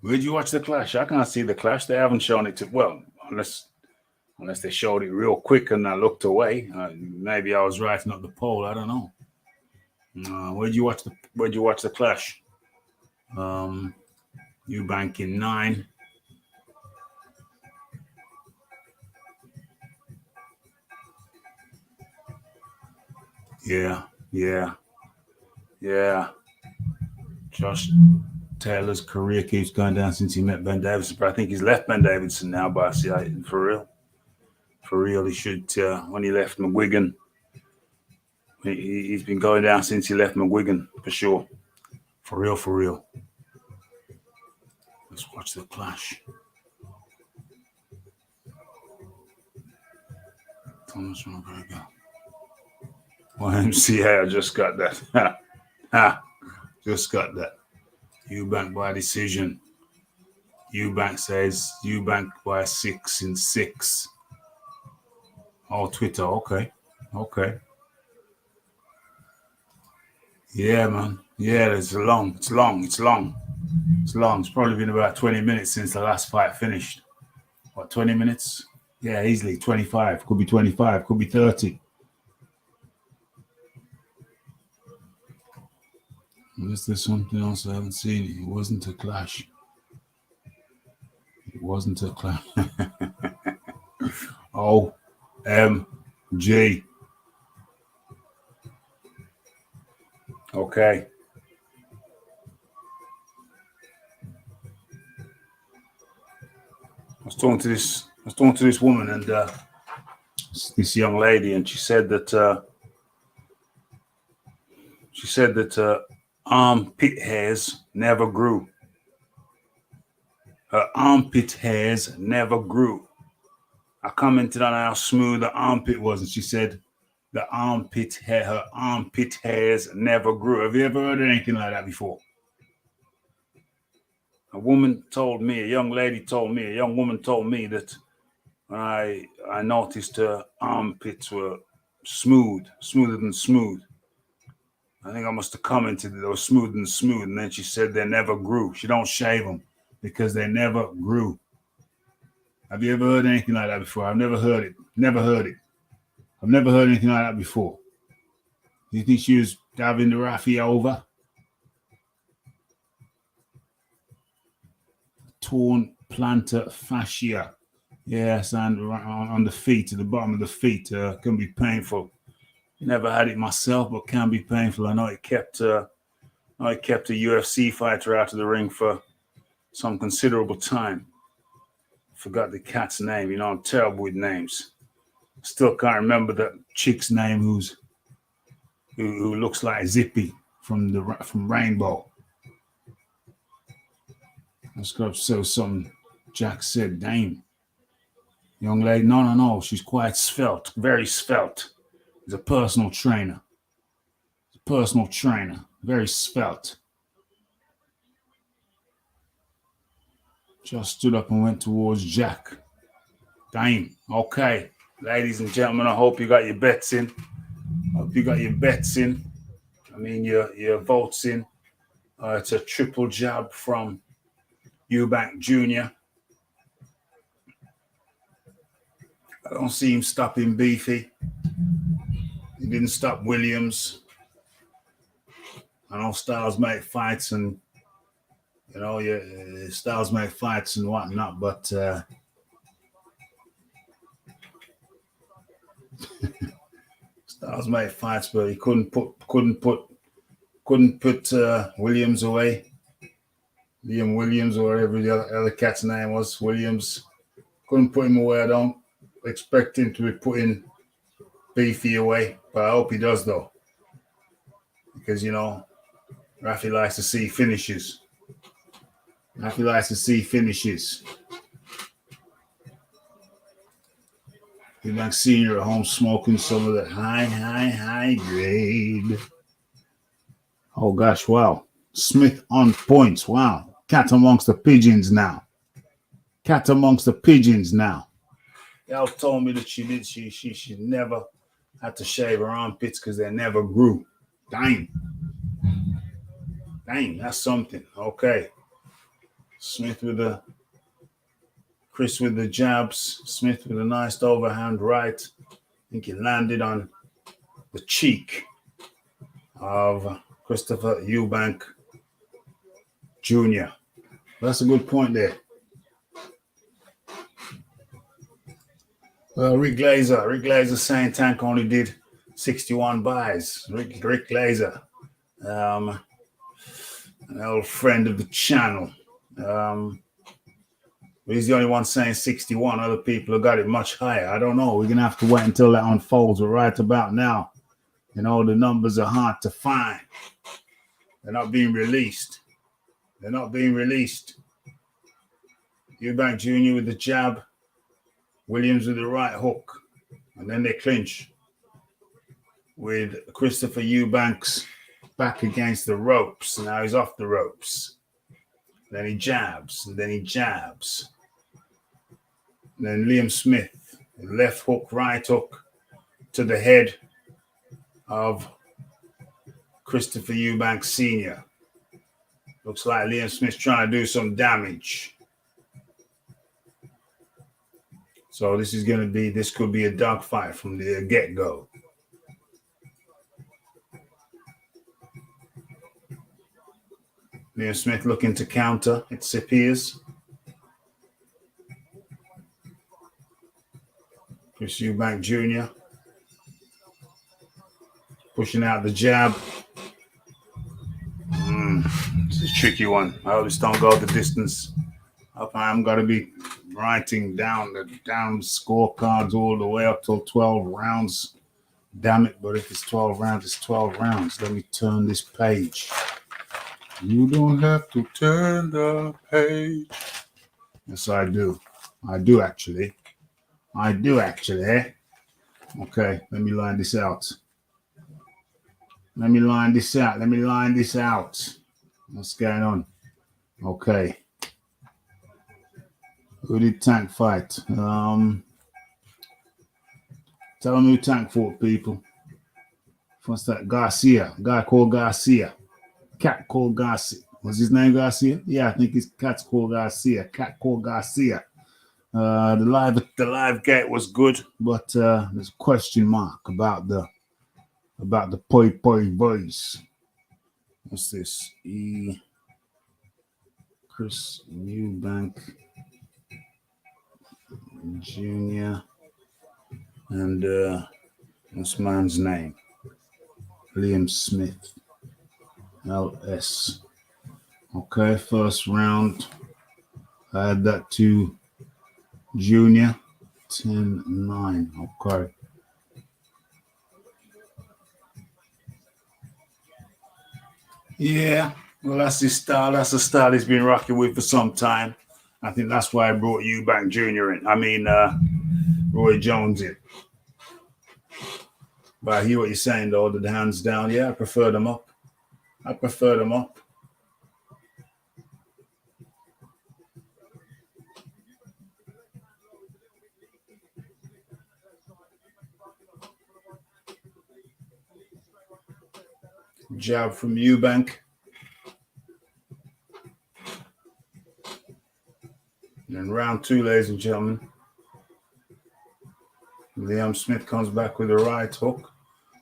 Where'd you watch the clash? I can't see the clash. They haven't shown it unless they showed it real quick and I looked away. Maybe I was writing up the poll. I don't know. Where'd you watch the clash? Eubank in 9. Yeah. Josh Taylor's career keeps going down since he met Ben Davidson, but I think he's left Ben Davidson now. But I see, for real, he should. When he left McGuigan, he's been going down since he left McGuigan for sure. For real. Let's watch the clash. Thomas McGregor. YMCA, I just got that. Just got that. Eubank by decision. Eubank says Eubank by 6 in 6. Oh, Twitter. Okay. Yeah, man. Yeah, it's long. It's probably been about 20 minutes since the last fight finished. What, 20 minutes? Yeah, easily 25. Could be 25. Could be 30. Unless there's something else I haven't seen. It wasn't a clash. OMG. Okay. I was talking to this woman and this young lady, and she said that armpit hairs never grew. Her armpit hairs never grew. I commented on how smooth the armpit was, and she said her armpit hairs never grew. Have you ever heard of anything like that before? A woman told me, a young woman told me that when I noticed her armpits were smoother than smooth. I think I must have commented that they were smoother than smooth, and then she said they never grew. She don't shave them because they never grew. Have you ever heard anything like that before? I've never heard it. Never heard it. I've never heard anything like that before. Do you think she was having the Rafi over? Torn plantar fascia. Yes, and on the feet, at the bottom of the feet, can be painful. Never had it myself, but can be painful. I know it kept a UFC fighter out of the ring for some considerable time. Forgot the cat's name. You know, I'm terrible with names. Still can't remember the chick's name who looks like Zippy from Rainbow. Let's go. So something Jack said, dame. Young lady, no. She's quite svelte, very svelte. He's a personal trainer. Very svelte. Just stood up and went towards Jack. Dame. Okay. Ladies and gentlemen, I hope you got your bets in. I mean, your votes in. It's a triple jab from Eubank Jr. I don't see him stopping Beefy. He didn't stop Williams. I know styles make fights and, you know, styles make fights and whatnot, but styles make fights, but he couldn't put Williams away. Liam Williams or whatever the other cat's name was, Williams. Couldn't put him away. I don't expect him to be putting Beefy away, but I hope he does though. Because, you know, Rafi likes to see finishes. Eubank Senior at home smoking some of that high grade. Oh gosh, wow. Smith on points. Wow. Cat amongst the pigeons now. Y'all told me that she never had to shave her armpits because they never grew. Dang, that's something. Okay. Chris with the jabs. Smith with a nice overhand right. I think he landed on the cheek of Christopher Eubank Jr. That's a good point there. Rick Glazer saying Tank only did 61 buys. Rick Glazer, an old friend of the channel. He's the only one saying 61. Other people have got it much higher. I don't know. We're going to have to wait until that unfolds. But right about now, you know, the numbers are hard to find. They're not being released. Eubank Jr. with the jab. Williams with the right hook. And then they clinch with Christopher Eubanks back against the ropes. Now he's off the ropes. Then he jabs. And then Liam Smith, left hook, right hook to the head of Christopher Eubank Sr. Looks like Liam Smith's trying to do some damage. So this could be a dogfight from the get-go. Liam Smith looking to counter, it appears. Chris Eubank Jr. pushing out the jab. This is a tricky one. I always don't go the distance. I'm going to be writing down the damn scorecards all the way up till 12 rounds. Damn it, but if it's 12 rounds, it's 12 rounds. Let me turn this page. You don't have to turn the page. Yes, I do. I do actually. Okay, let me line this out. What's going on? Okay. Who did Tank fight? Tell me who Tank fought, people. What's that? Garcia. Guy called Garcia. Cat called Garcia. Was his name Garcia? Yeah, I think his cat's called Garcia. Cat called Garcia. The live gate was good, but there's a question mark about the poi voice. What's this? Chris Eubank Jr. and this man's name? Liam Smith. LS. Okay, first round. I had that to Junior. 10-9. Okay. Yeah, well, that's his style. That's the style he's been rocking with for some time. I think that's why I brought Eubank Jr. in. I mean, Roy Jones in. But I hear what you're saying, though. The hands down. Yeah, I prefer them up. Jab from Eubank. And round 2, ladies and gentlemen. Liam Smith comes back with a right hook.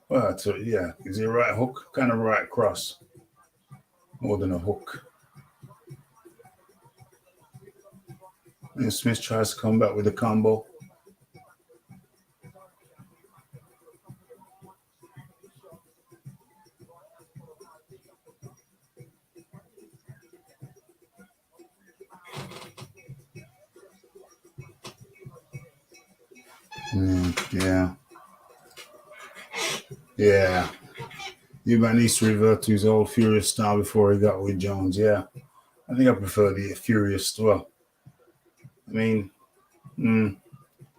Well, yeah, is it a right hook? Kind of right cross. More than a hook. And Smith tries to come back with a combo. Yeah. Eubank needs to revert to his old furious style before he got with Jones. Yeah. I think I prefer the furious. Well, I mean,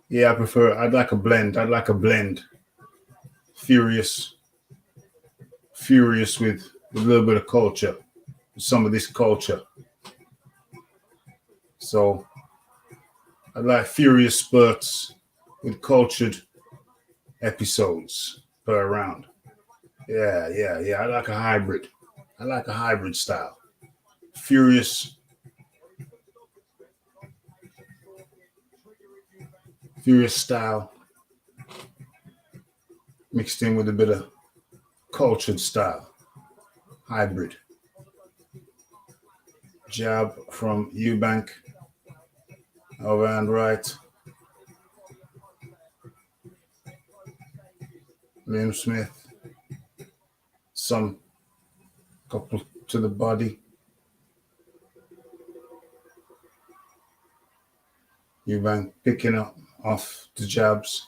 yeah, I'd like a blend. Furious with a little bit of culture. Some of this culture. So I'd like furious spurts with cultured episodes per round. Yeah. I like a hybrid. Style. Furious style mixed in with a bit of cultured style. Hybrid. Jab from Eubank. Overhand right. Liam Smith. Some couple to the body. Eubank picking up off the jabs.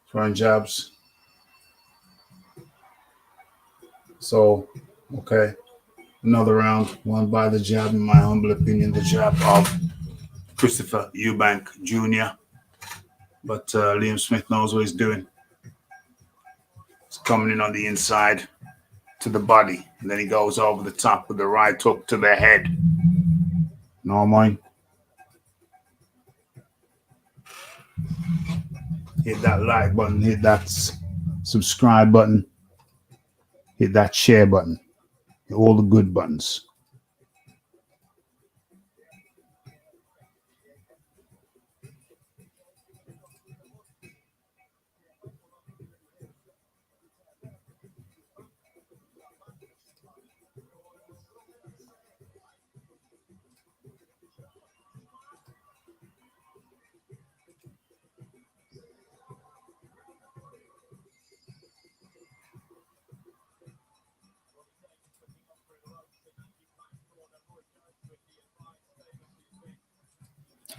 Throwing jabs. So, okay. Another round won by the jab, in my humble opinion, the jab of Christopher Eubank Jr. But Liam Smith knows what he's doing. He's coming in on the inside to the body. And then he goes over the top with the right hook to the head. No mind. Hit that like button. Hit that subscribe button. Hit that share button. Hit all the good buttons.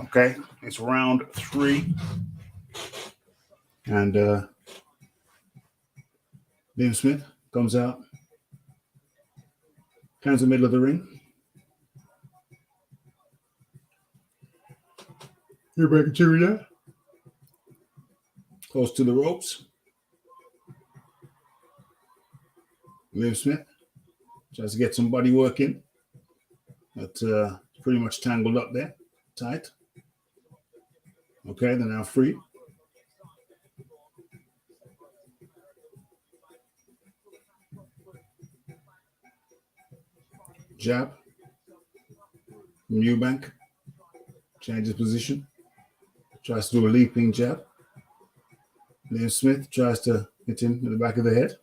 Okay, it's round 3. And Liam Smith comes out. Hands in the middle of the ring. Eubank Jr. Close to the ropes. Liam Smith tries to get some body work in. But pretty much tangled up there. Tight. Okay, they're now free. Jab. From Eubank. Changes position. Tries to do a leaping jab. Liam Smith tries to hit him in the back of the head.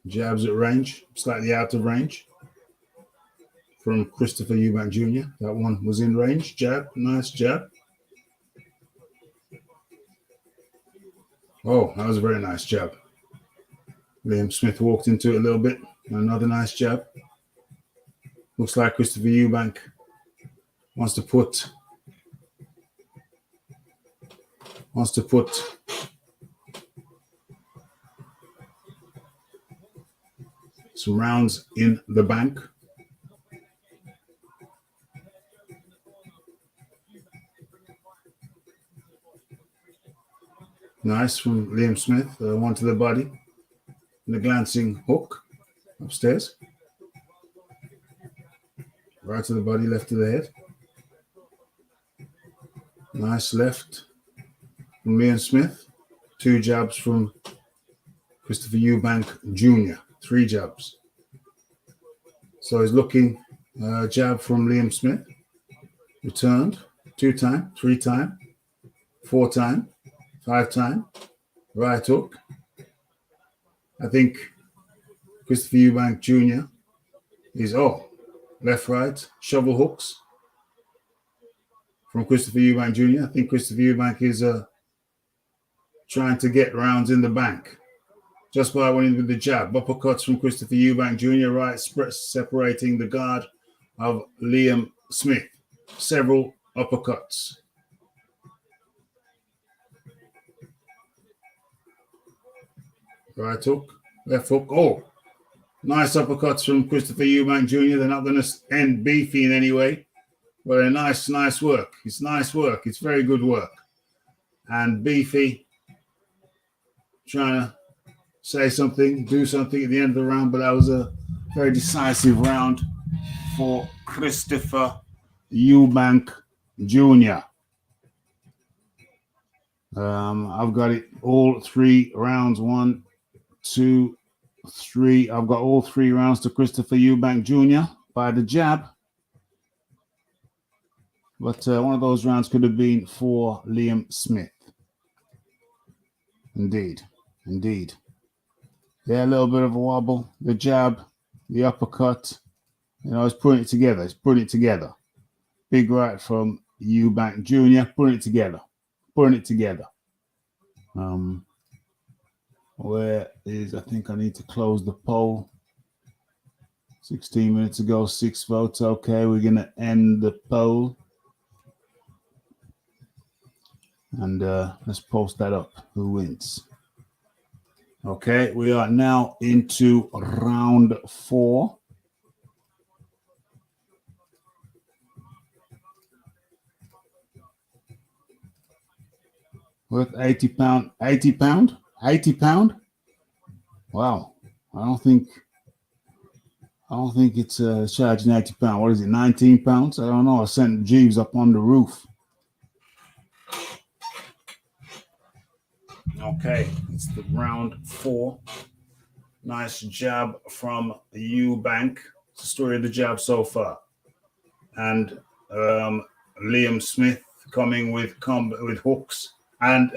Jabs at range, slightly out of range. From Christopher Eubank Jr. That one was in range. Jab, nice jab. Oh, that was a very nice jab. Liam Smith walked into it a little bit. Another nice jab. Looks like Christopher Eubank wants to put some rounds in the bank. Nice from Liam Smith. One to the body. And a glancing hook upstairs. Right to the body, left to the head. Nice left from Liam Smith. 2 jabs from Christopher Eubank Jr. 3 jabs. So he's looking, jab from Liam Smith. Returned. 2 time, 3 time, 4 time, 5 time. Right hook. I think Christopher Eubank Jr. is, left, right, shovel hooks from Christopher Eubank Jr. I think Christopher Eubank is trying to get rounds in the bank. Just by winning with the jab. Uppercuts from Christopher Eubank Jr. Right, separating the guard of Liam Smith. Several uppercuts. Right hook, left hook. Oh, nice uppercuts from Christopher Eubank Jr. They're not going to end beefy in any way. But a nice work. It's nice work. It's very good work. And Beefy trying to say something, do something at the end of the round, but that was a very decisive round for Christopher Eubank Jr. I've got it all 3 rounds. 1, 2, 3. I've got all 3 rounds to Christopher Eubank Jr. by the jab. But one of those rounds could have been for Liam Smith. Indeed. Yeah, a little bit of a wobble. The jab, the uppercut. He's putting it together. Big right from Eubank Jr. Putting it together. Where is, I think I need to close the poll. 16 minutes ago, 6 votes. Okay, we're going to end the poll. And let's post that up. Who wins? Okay, we are now into round 4. Worth 80 pound. 80 pound? 80 pound? Wow. I don't think it's charging 80 pound. What is it, 19 pounds? I don't know. I sent Jeeves up on the roof. Okay, it's the round 4. Nice jab from Eubank. It's the story of the jab so far. And Liam Smith coming with hooks. And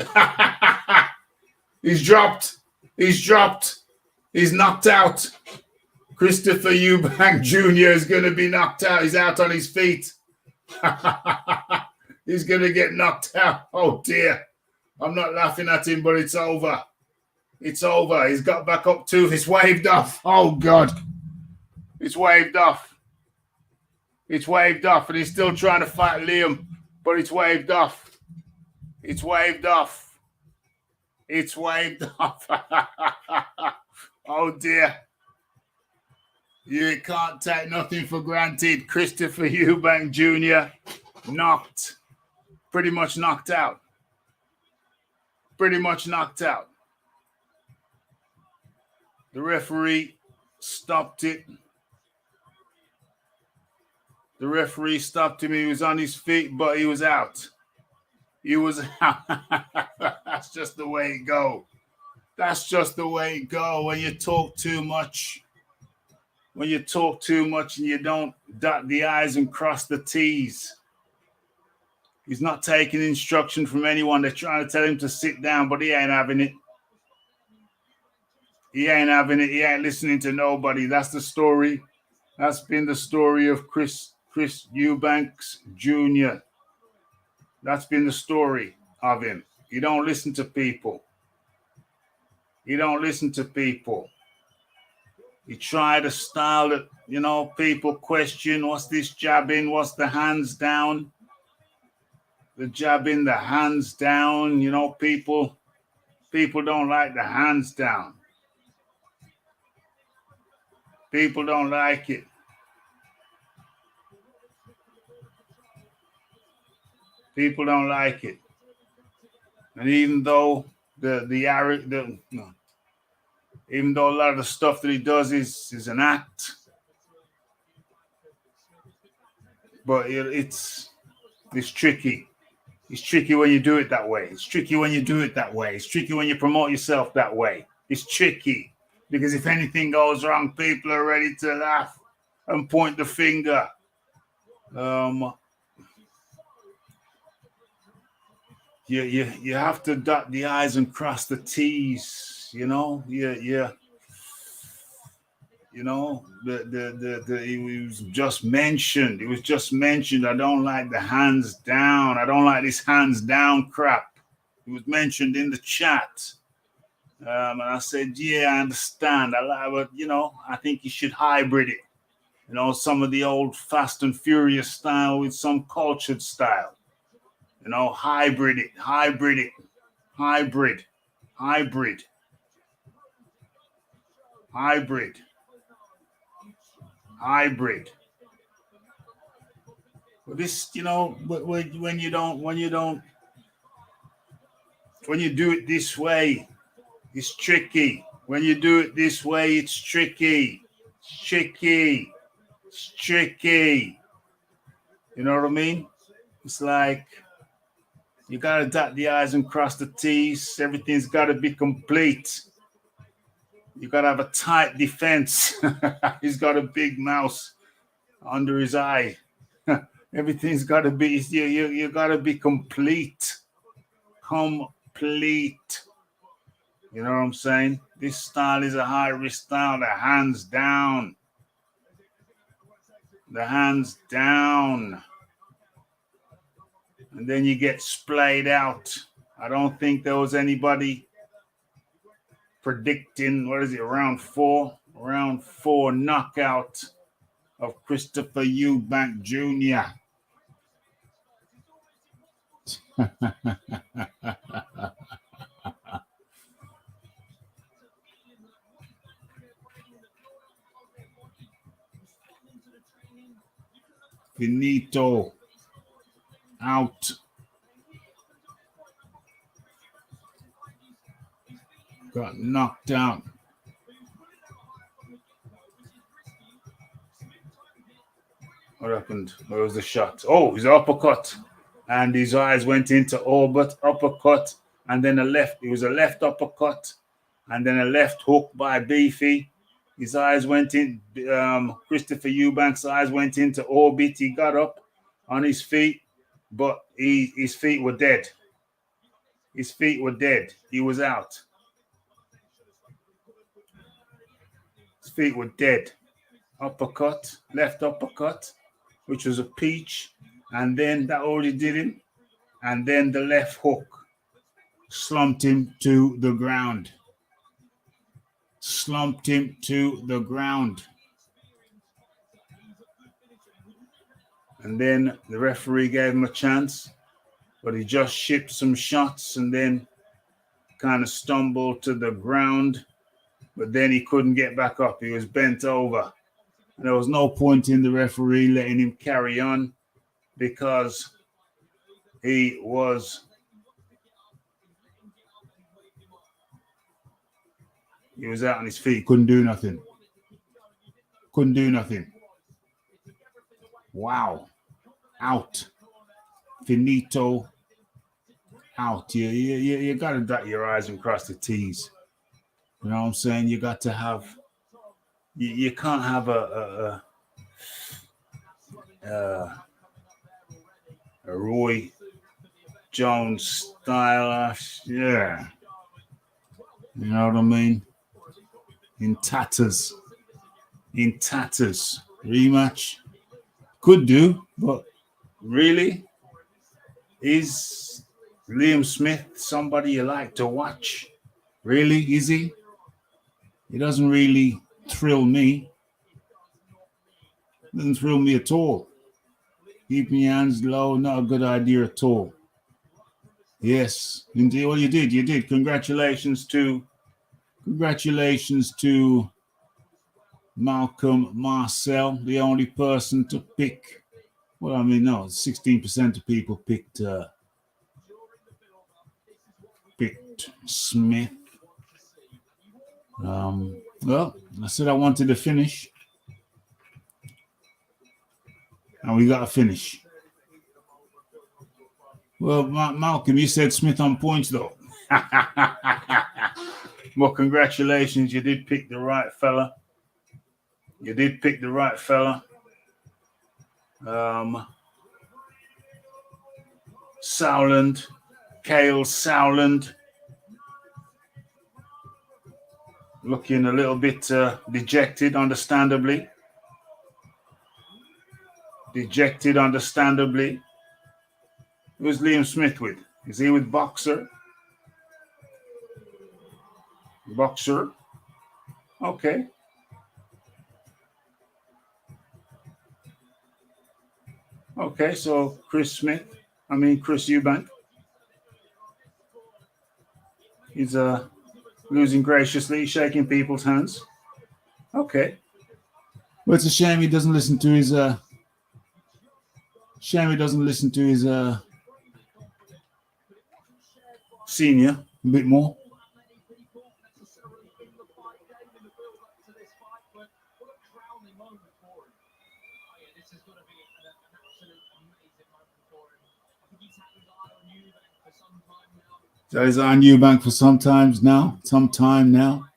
he's dropped. He's knocked out. Christopher Eubank Jr. is going to be knocked out. He's out on his feet. He's going to get knocked out. Oh, dear. I'm not laughing at him, but it's over. It's over. He's got back up too. He's waved off. Oh, God. It's waved off. It's waved off, and he's still trying to fight Liam, but it's waved off. It's waved off. It's waved off. Oh dear. You can't take nothing for granted. Christopher Eubank Jr. pretty much knocked out. Pretty much knocked out. The referee stopped it. The referee stopped him. He was on his feet, but he was out. He was out. That's just the way it go. That's just the way it go. When you talk too much, when you talk too much and you don't dot the I's and cross the T's. He's not taking instruction from anyone. They're trying to tell him to sit down, but he ain't having it. He ain't having it. He ain't listening to nobody. That's the story. That's been the story of Chris Eubanks Jr. That's been the story of him. He don't listen to people. He don't listen to people. He tried a style that, people question, what's this jabbing? What's the hands down? The jabbing, the hands down, people don't like the hands down. People don't like it. People don't like it. And even though even though a lot of the stuff that he does is an act, but it's tricky. It's tricky when you do it that way. It's tricky when you do it that way. It's tricky when you promote yourself that way. It's tricky because if anything goes wrong, people are ready to laugh and point the finger. You have to dot the I's and cross the T's. It was just mentioned. It was just mentioned. I don't like the hands down. I don't like this hands down crap. It was mentioned in the chat. And I said, yeah, I understand. But I think you should hybrid it. Some of the old Fast and Furious style with some cultured style. Hybrid it. But this, when you do it this way, it's tricky. When you do it this way, it's tricky. It's tricky. You know what I mean? It's like you got to dot the I's and cross the T's. Everything's got to be complete. You got to have a tight defense. He's got a big mouse under his eye. Everything's got to be, you got to be complete. Complete. You know what I'm saying? This style is a high-risk style. The hands down. The hands down. And then you get splayed out. I don't think there was anybody predicting, round four knockout of Christopher Eubank Jr. Finito out. Got knocked out. What happened? Where was the shot? Oh, his uppercut. And his eyes went into orbit, uppercut, and then it was a left uppercut, and then a left hook by Beefy. His eyes went in, Christopher Eubank's eyes went into orbit. He got up on his feet, but his feet were dead. His feet were dead. He was out. His feet were dead. Uppercut, left uppercut, which was a peach. And then that already did him. And then the left hook slumped him to the ground. Slumped him to the ground. And then the referee gave him a chance, but he just shipped some shots and then kind of stumbled to the ground, but then he couldn't get back up. He was bent over. And there was no point in the referee letting him carry on because he was out on his feet, couldn't do nothing. Wow. Out. Finito. Out. You got to dot your I's and cross the T's. You know what I'm saying? You got to have, you can't have a Roy Jones style. Yeah. You know what I mean? In tatters. Rematch. Could do, but really? Is Liam Smith somebody you like to watch? Really? Is he? He doesn't really thrill me. Doesn't thrill me at all. Keeping your hands low, not a good idea at all. Yes, indeed. Well, you did. Congratulations to Malcolm Marcel, the only person to pick. Well, I mean, no, 16% of people picked Smith. Well, I said I wanted to finish, and we got to finish. Well, Malcolm, you said Smith on points, though. Well, congratulations. You did pick the right fella. Sowland, Kale Sowland. Looking a little bit dejected, understandably. Who's Liam Smith with? Is he with Boxer? Okay. Okay, so Chris Eubank. He's losing graciously, shaking people's hands. Okay. Well, it's a shame he doesn't listen to his senior a bit more. So he's on Eubank for some time now.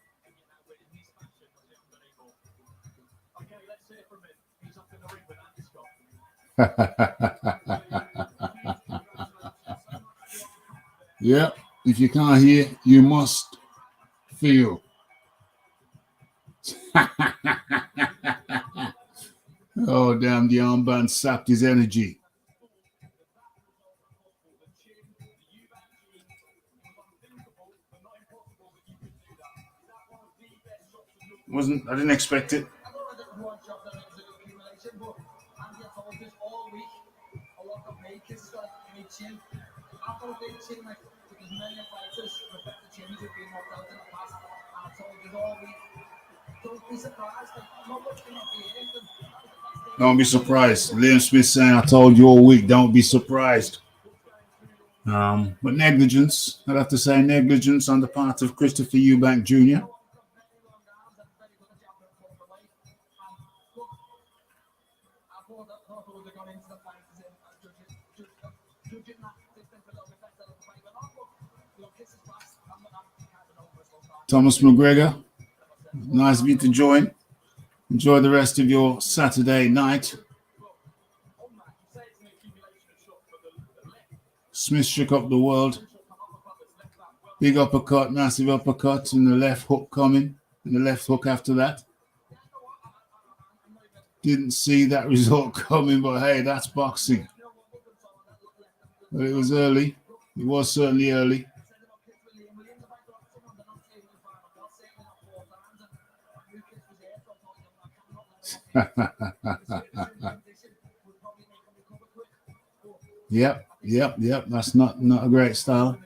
Yeah, if you can't hear, you must feel. Oh, damn, the armband sapped his energy. I didn't expect it. Don't be surprised. Liam Smith saying, I told you all week, don't be surprised. But negligence, I'd have to say negligence on the part of Christopher Eubank Jr. Thomas McGregor, nice of you to join. Enjoy the rest of your Saturday night. Smith shook up the world. Big uppercut, massive uppercut, and the left hook coming, and the left hook after that. Didn't see that result coming, but hey, that's boxing. But it was early. It was certainly early. Yep. That's not a great style.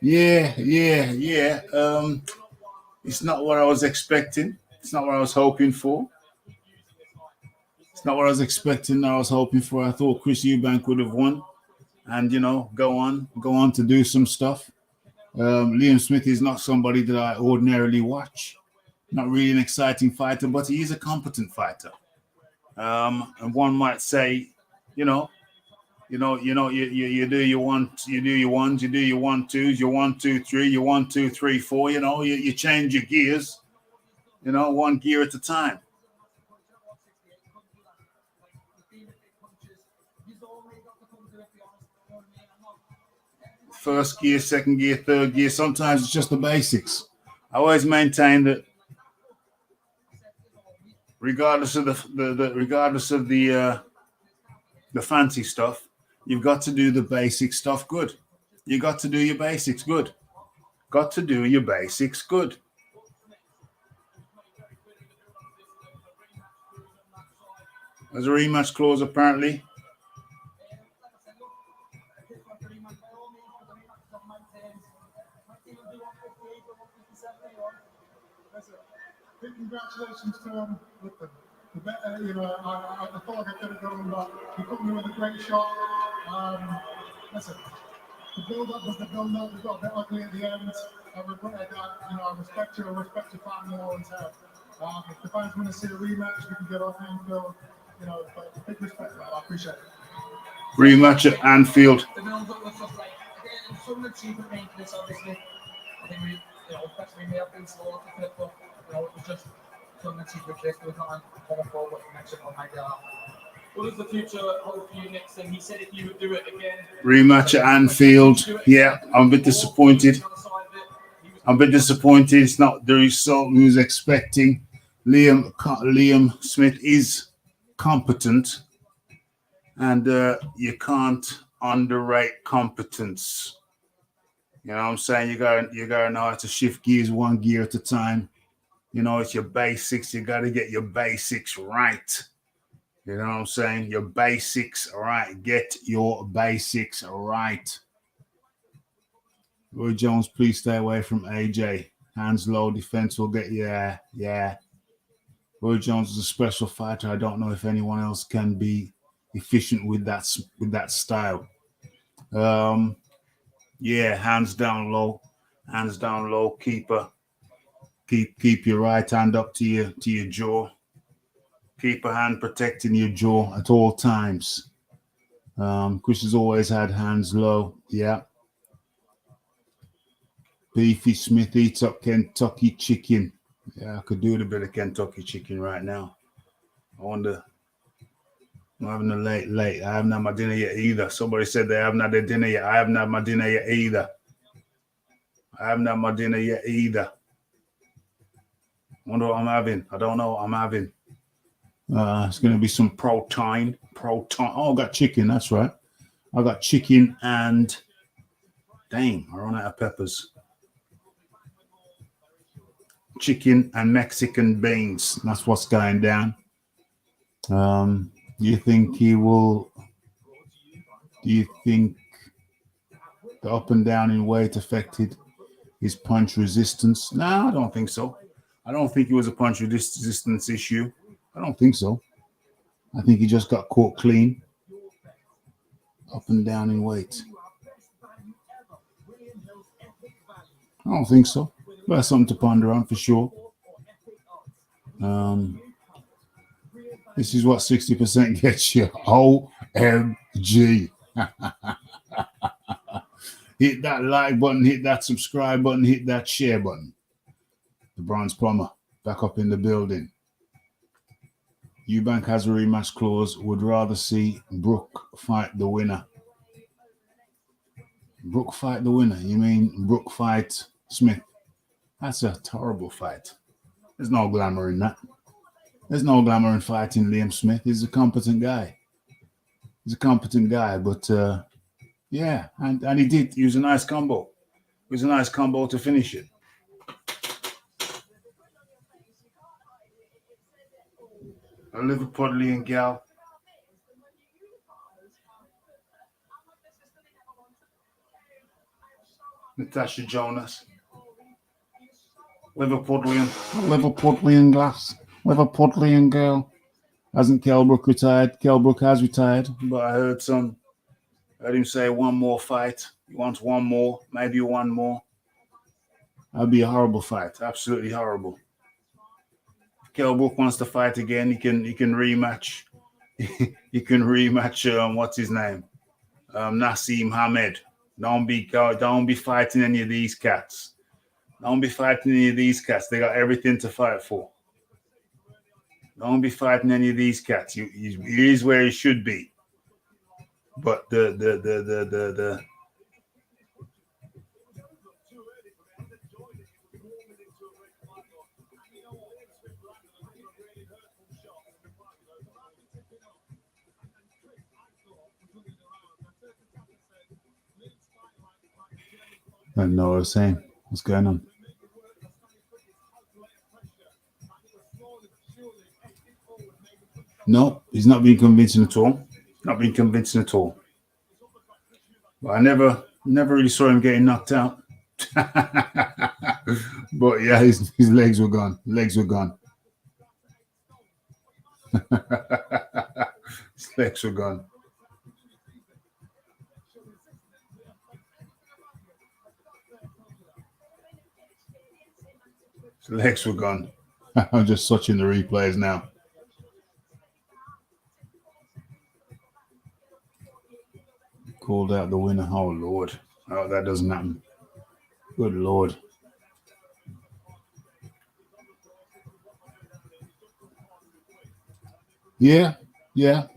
Yeah. It's not what I was expecting. It's not what I was hoping for. It's not what I was expecting. I was hoping for. I thought Chris Eubank would have won, and go on to do some stuff. Liam Smith is not somebody that I ordinarily watch. Not really an exciting fighter, but he is a competent fighter. And one might say, you do your ones, you do your 1-2s, your 1-2-3, your 1-2-3-4. You change your gears, one gear at a time. First gear, second gear, third gear. Sometimes it's just the basics. I always maintain that, regardless of the fancy stuff, you've got to do the basic stuff good. You got to do your basics good. Got to do your basics good. There's a rematch clause apparently. Congratulations to him. I thought like I could have got him, but he put me with a great shot. Listen, the build-up was the build-up. We got a bit ugly at the end. I regretted that. I respect you. I respect your family. I always have. If the fans want to see a rematch, we can get off Anfield. But big respect, man. I appreciate it. Rematch at Anfield. The build-up was just like, again, some achievement maintenance, obviously. I think we, especially may have been slow to fit, but it was just some achievement chase. We can't come forward next year on my behalf. What is the future hold for you next? And he said if you would do it again. Rematch at Anfield. Yeah, I'm a bit disappointed. It's not the result we was expecting. Liam Smith is competent, and you can't underrate competence. You know what I'm saying? You gotta know how to shift gears one gear at a time. It's your basics. You gotta get your basics right. You know what I'm saying? Your basics right. Get your basics right. Roy Jones, please stay away from AJ. Hands low, defense will get yeah. Roy Jones is a special fighter. I don't know if anyone else can be efficient with that style. Yeah, hands down low. Keep your right hand up to your jaw. Keep a hand protecting your jaw at all times. Chris has always had hands low. Yeah. Beefy Smith eats up Kentucky chicken. Yeah, I could do with a bit of Kentucky chicken right now. I wonder. I'm having a late. I haven't had my dinner yet either. Somebody said they haven't had their dinner yet. I haven't had my dinner yet either. I wonder what I'm having. I don't know what I'm having. It's going to be some protein. Oh, I got chicken. That's right. I got chicken and... Dang, I run out of peppers. Chicken and Mexican beans. That's what's going down. Do you think the up and down in weight affected his punch resistance? No, I don't think so. I don't think it was a punch resistance issue. I don't think so. I think he just got caught clean. Up and down in weight. I don't think so. But that's something to ponder on for sure. This is what 60% gets you. OMG. Hit that like button, hit that subscribe button, hit that share button. The Bronze Plumber back up in the building. Eubank has a rematch clause. Would rather see Brooke fight the winner. Brooke fight the winner? You mean Brooke fight Smith? That's a terrible fight. There's no glamour in that. There's no glamour in fighting Liam Smith. He's a competent guy. But yeah, and he did. He was a nice combo. It was a nice combo to finish it. A Liverpudlian gal. Natasha Jonas. Liverpudlian glass. Liverpudlian girl. Hasn't Kelbrook retired? Kelbrook has retired, but I heard him say one more fight. He wants one more, maybe one more. That'd be a horrible fight. Absolutely horrible. If Kelbrook wants to fight again, he can rematch. He can rematch what's his name? Nassim Hamed. Don't be fighting any of these cats. Don't be fighting any of these cats. They got everything to fight for. Don't be fighting any of these cats. He is where he should be. But the I don't know what I was saying. What's going on? No, he's not being convincing at all. Not being convincing at all. But I never really saw him getting knocked out. But yeah, his legs were gone. Legs were gone. His legs were gone. His legs were gone. I'm just watching the replays now. Called out the winner. Oh, Lord. Oh, that doesn't happen. Good Lord. Yeah. You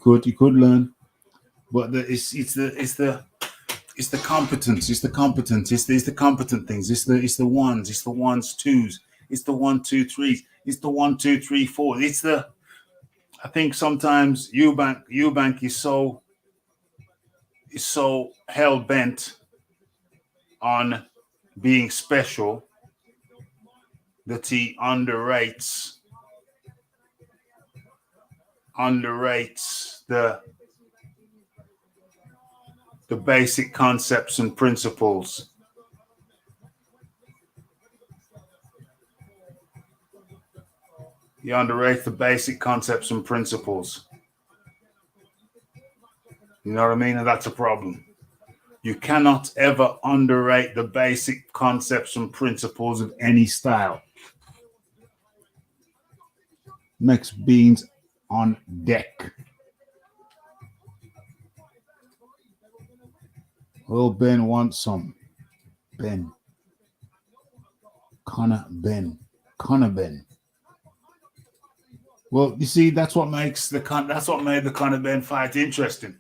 could learn. But it's the competence. It's the competent things. It's the ones, twos. It's the 1, 2, 3s. It's the 1, 2, 3, 4. I think sometimes Eubank is so hell bent on being special that he underrates the basic concepts and principles. He underrates the basic concepts and principles. You know what I mean? And that's a problem. You cannot ever underrate the basic concepts and principles of any style. Next, beans on deck. Well, Ben wants some. Ben. Connor Ben. Well, you see, that's what made the Conor Ben fight interesting.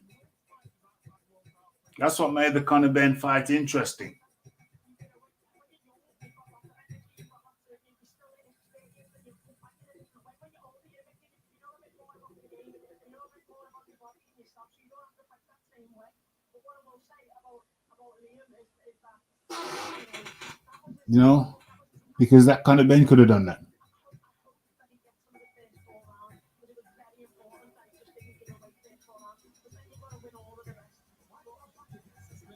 That's what made the Conor Ben fight interesting. You know, because that Conor Ben could have done that.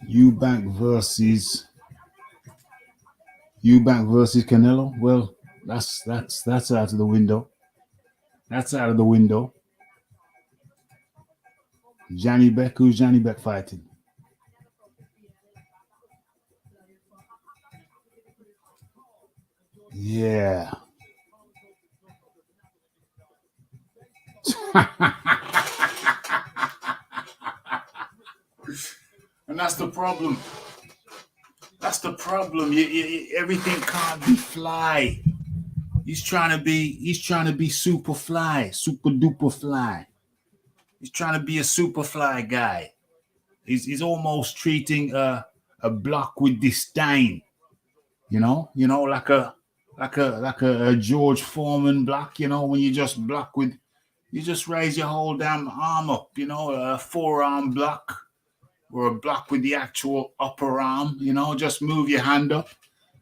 Eubank versus Canelo. Well, that's out of the window. That's out of the window. Johnny Beck, who's Johnny Beck fighting? Yeah. And that's the problem. Everything can't be fly. He's trying to be super fly, super duper fly. He's trying to be a super fly guy. He's almost treating a block with disdain. You know, like a George Foreman block. You know, when you just block with, you just raise your whole damn arm up. You know, a forearm block. Or a block with the actual upper arm, you know, just move your hand up.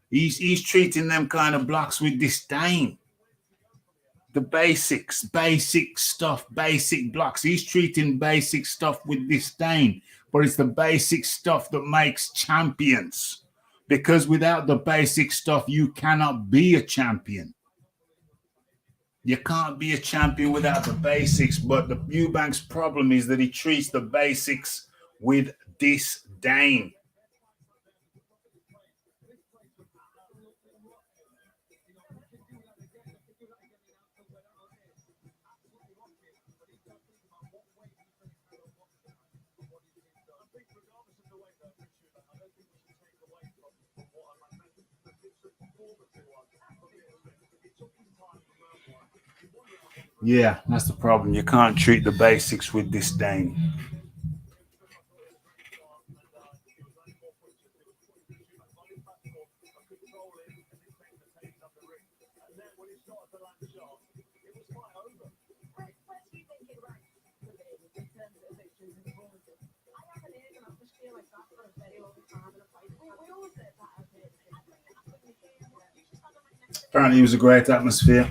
He's treating them kind of blocks with disdain. The basics, basic stuff, basic blocks. He's treating basic stuff with disdain, but it's the basic stuff that makes champions. Because without the basic stuff, you cannot be a champion. You can't be a champion without the basics. But the Eubank's problem is that he treats the basics with disdain. Yeah, that's the problem. You can't treat the basics with disdain. Apparently, it was a great atmosphere.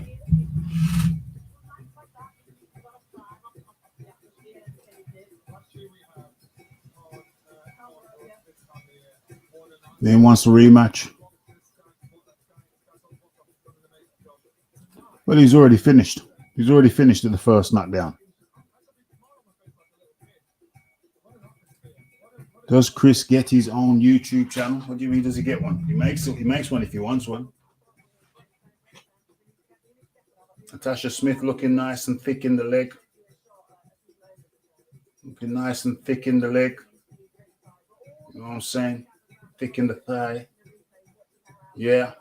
Then wants a rematch. Well, he's already finished. He's already finished at the first knockdown. Does Chris get his own YouTube channel? What do you mean? Does he get one? He makes it. He makes one if he wants one. Natasha Smith looking nice and thick in the leg. Looking nice and thick in the leg. You know what I'm saying? Thick in the thigh. Yeah.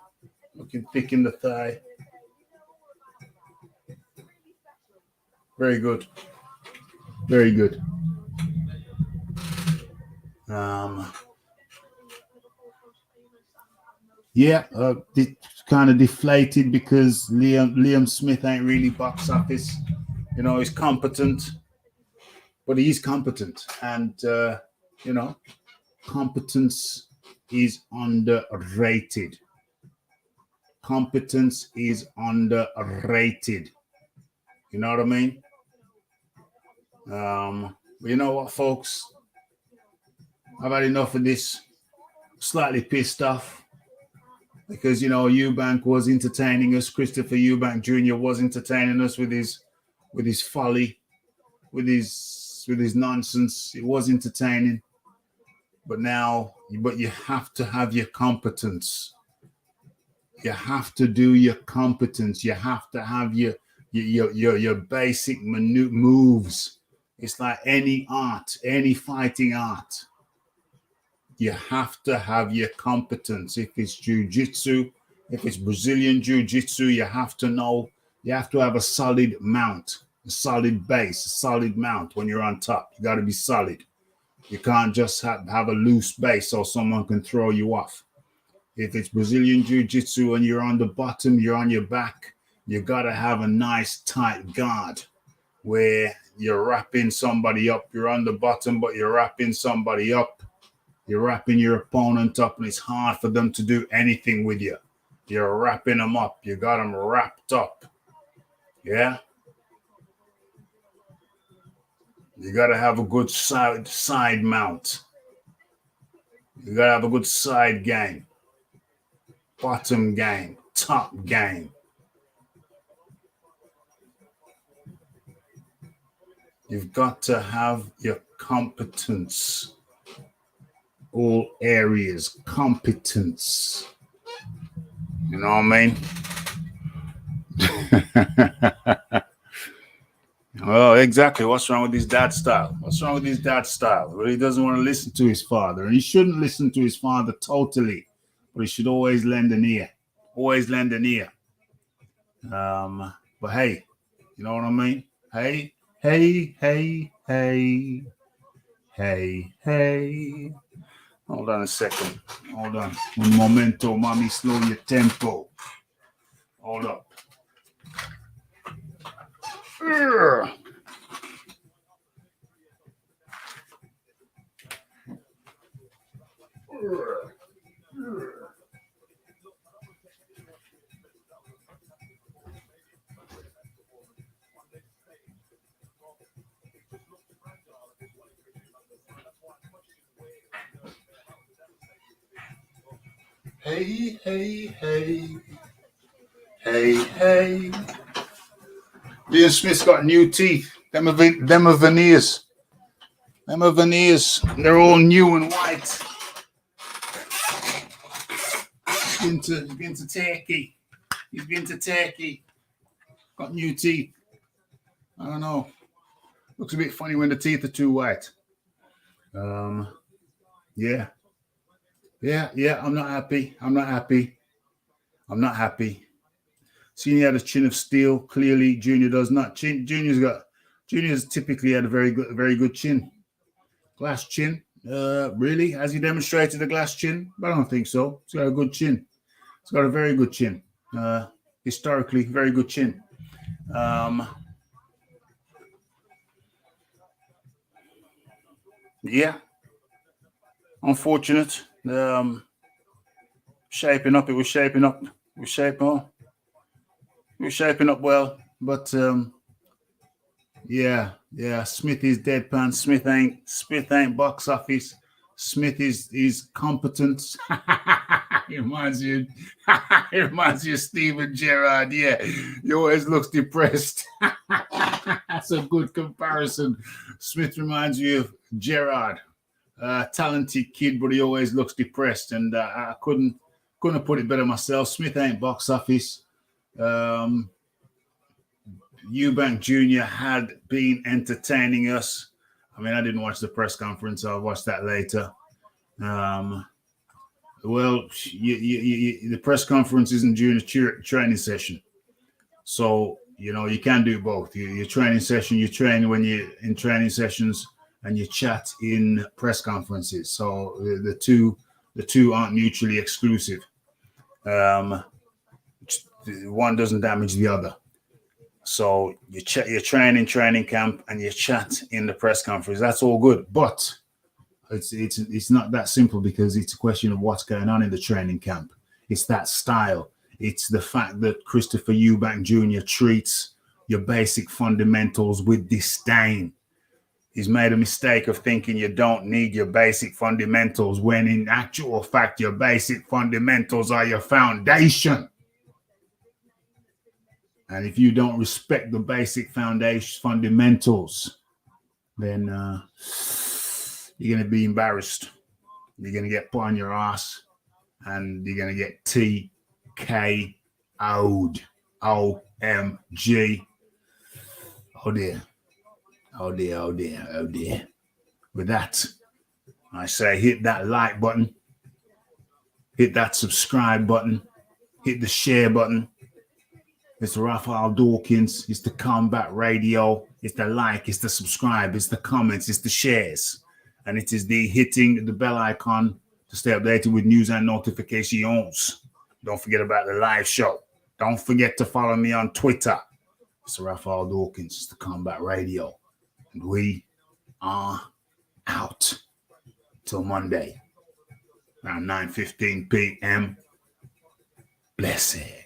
Looking thick in the thigh. Very good. Very good. Kind of deflated because Liam Smith ain't really box office. You know, he's competent, but he's competent. And, you know, competence is underrated. Competence is underrated. You know what I mean? But you know what, folks? I've had enough of this. Slightly pissed off because, you know, Eubank was entertaining us. Christopher Eubank Jr. was entertaining us with his folly, with his nonsense. It was entertaining. But you have to have your competence. You have to do your competence. You have to have your basic moves. It's like any art, any fighting art. You have to have your competence. If it's jiu-jitsu, if it's Brazilian jiu-jitsu, you have to know, you have to have a solid mount, a solid base, a solid mount when you're on top. You got to be solid. You can't just have a loose base so someone can throw you off. If it's Brazilian jiu-jitsu and you're on the bottom, you're on your back, you got to have a nice tight guard where you're wrapping somebody up. You're on the bottom, but you're wrapping somebody up. You're wrapping your opponent up, and it's hard for them to do anything with you. You're wrapping them up. You got them wrapped up. Yeah? You got to have a good side mount. You got to have a good side game. Bottom game. Top game. You've got to have your competence. All areas, competence. You know what I mean? Well, exactly. What's wrong with his dad style? What's wrong with his dad style? Well, he doesn't want to listen to his father, and he shouldn't listen to his father totally, but he should always lend an ear. Always lend an ear. But hey, you know what I mean? Hey. Hold on a second. Hold on. Un momento, mommy, slow your tempo. Hold up. Hey, hey, hey. Hey, hey. Ian Smith's got new teeth. Them are veneers. Them are veneers. They're all new and white. He's been to Turkey. He's been to Turkey. Got new teeth. I don't know. Looks a bit funny when the teeth are too white. Yeah. I'm not happy. I'm not happy. Senior had a chin of steel. Clearly, Junior does not. Junior's typically had a very good chin. Glass chin. Really? Has he demonstrated a glass chin? But I don't think so. He's got a good chin. He's got a very good chin. Historically, very good chin. Yeah. Unfortunate. Shaping up. It was shaping up. It was shaping up well. But yeah. Smith is deadpan. Smith ain't box office. Smith is competent. It reminds you of Steven Gerrard. Yeah, he always looks depressed. That's a good comparison. Smith reminds you of Gerrard. Talented kid, but he always looks depressed. And I couldn't have put it better myself. Smith ain't box office. Eubank Jr. had been entertaining us. I mean, I didn't watch the press conference. I'll watch that later. Well, the press conference isn't during the training session. So, you can do both. Your training session, you train when you're in training sessions, and you chat in press conferences. So the two aren't mutually exclusive. One doesn't damage the other. So you train in training camp and you chat in the press conference. That's all good, but it's not that simple, because it's a question of what's going on in the training camp. It's that style. It's the fact that Christopher Eubank Jr. treats your basic fundamentals with disdain. He's made a mistake of thinking you don't need your basic fundamentals, when in actual fact, your basic fundamentals are your foundation. And if you don't respect the basic fundamentals, then you're going to be embarrassed. You're going to get put on your ass, and you're going to get TKO'd. OMG. Oh dear. With that, I say hit that like button, hit that subscribe button, hit the share button. It's Raphael Dawkins. It's the Combat Radio. It's the like. It's the subscribe. It's the comments. It's the shares. And it is the hitting the bell icon to stay updated with news and notifications. Don't forget about the live show. Don't forget to follow me on Twitter. It's Raphael Dawkins. It's the Combat Radio. And we are out till Monday around 9:15 p.m. Blessed.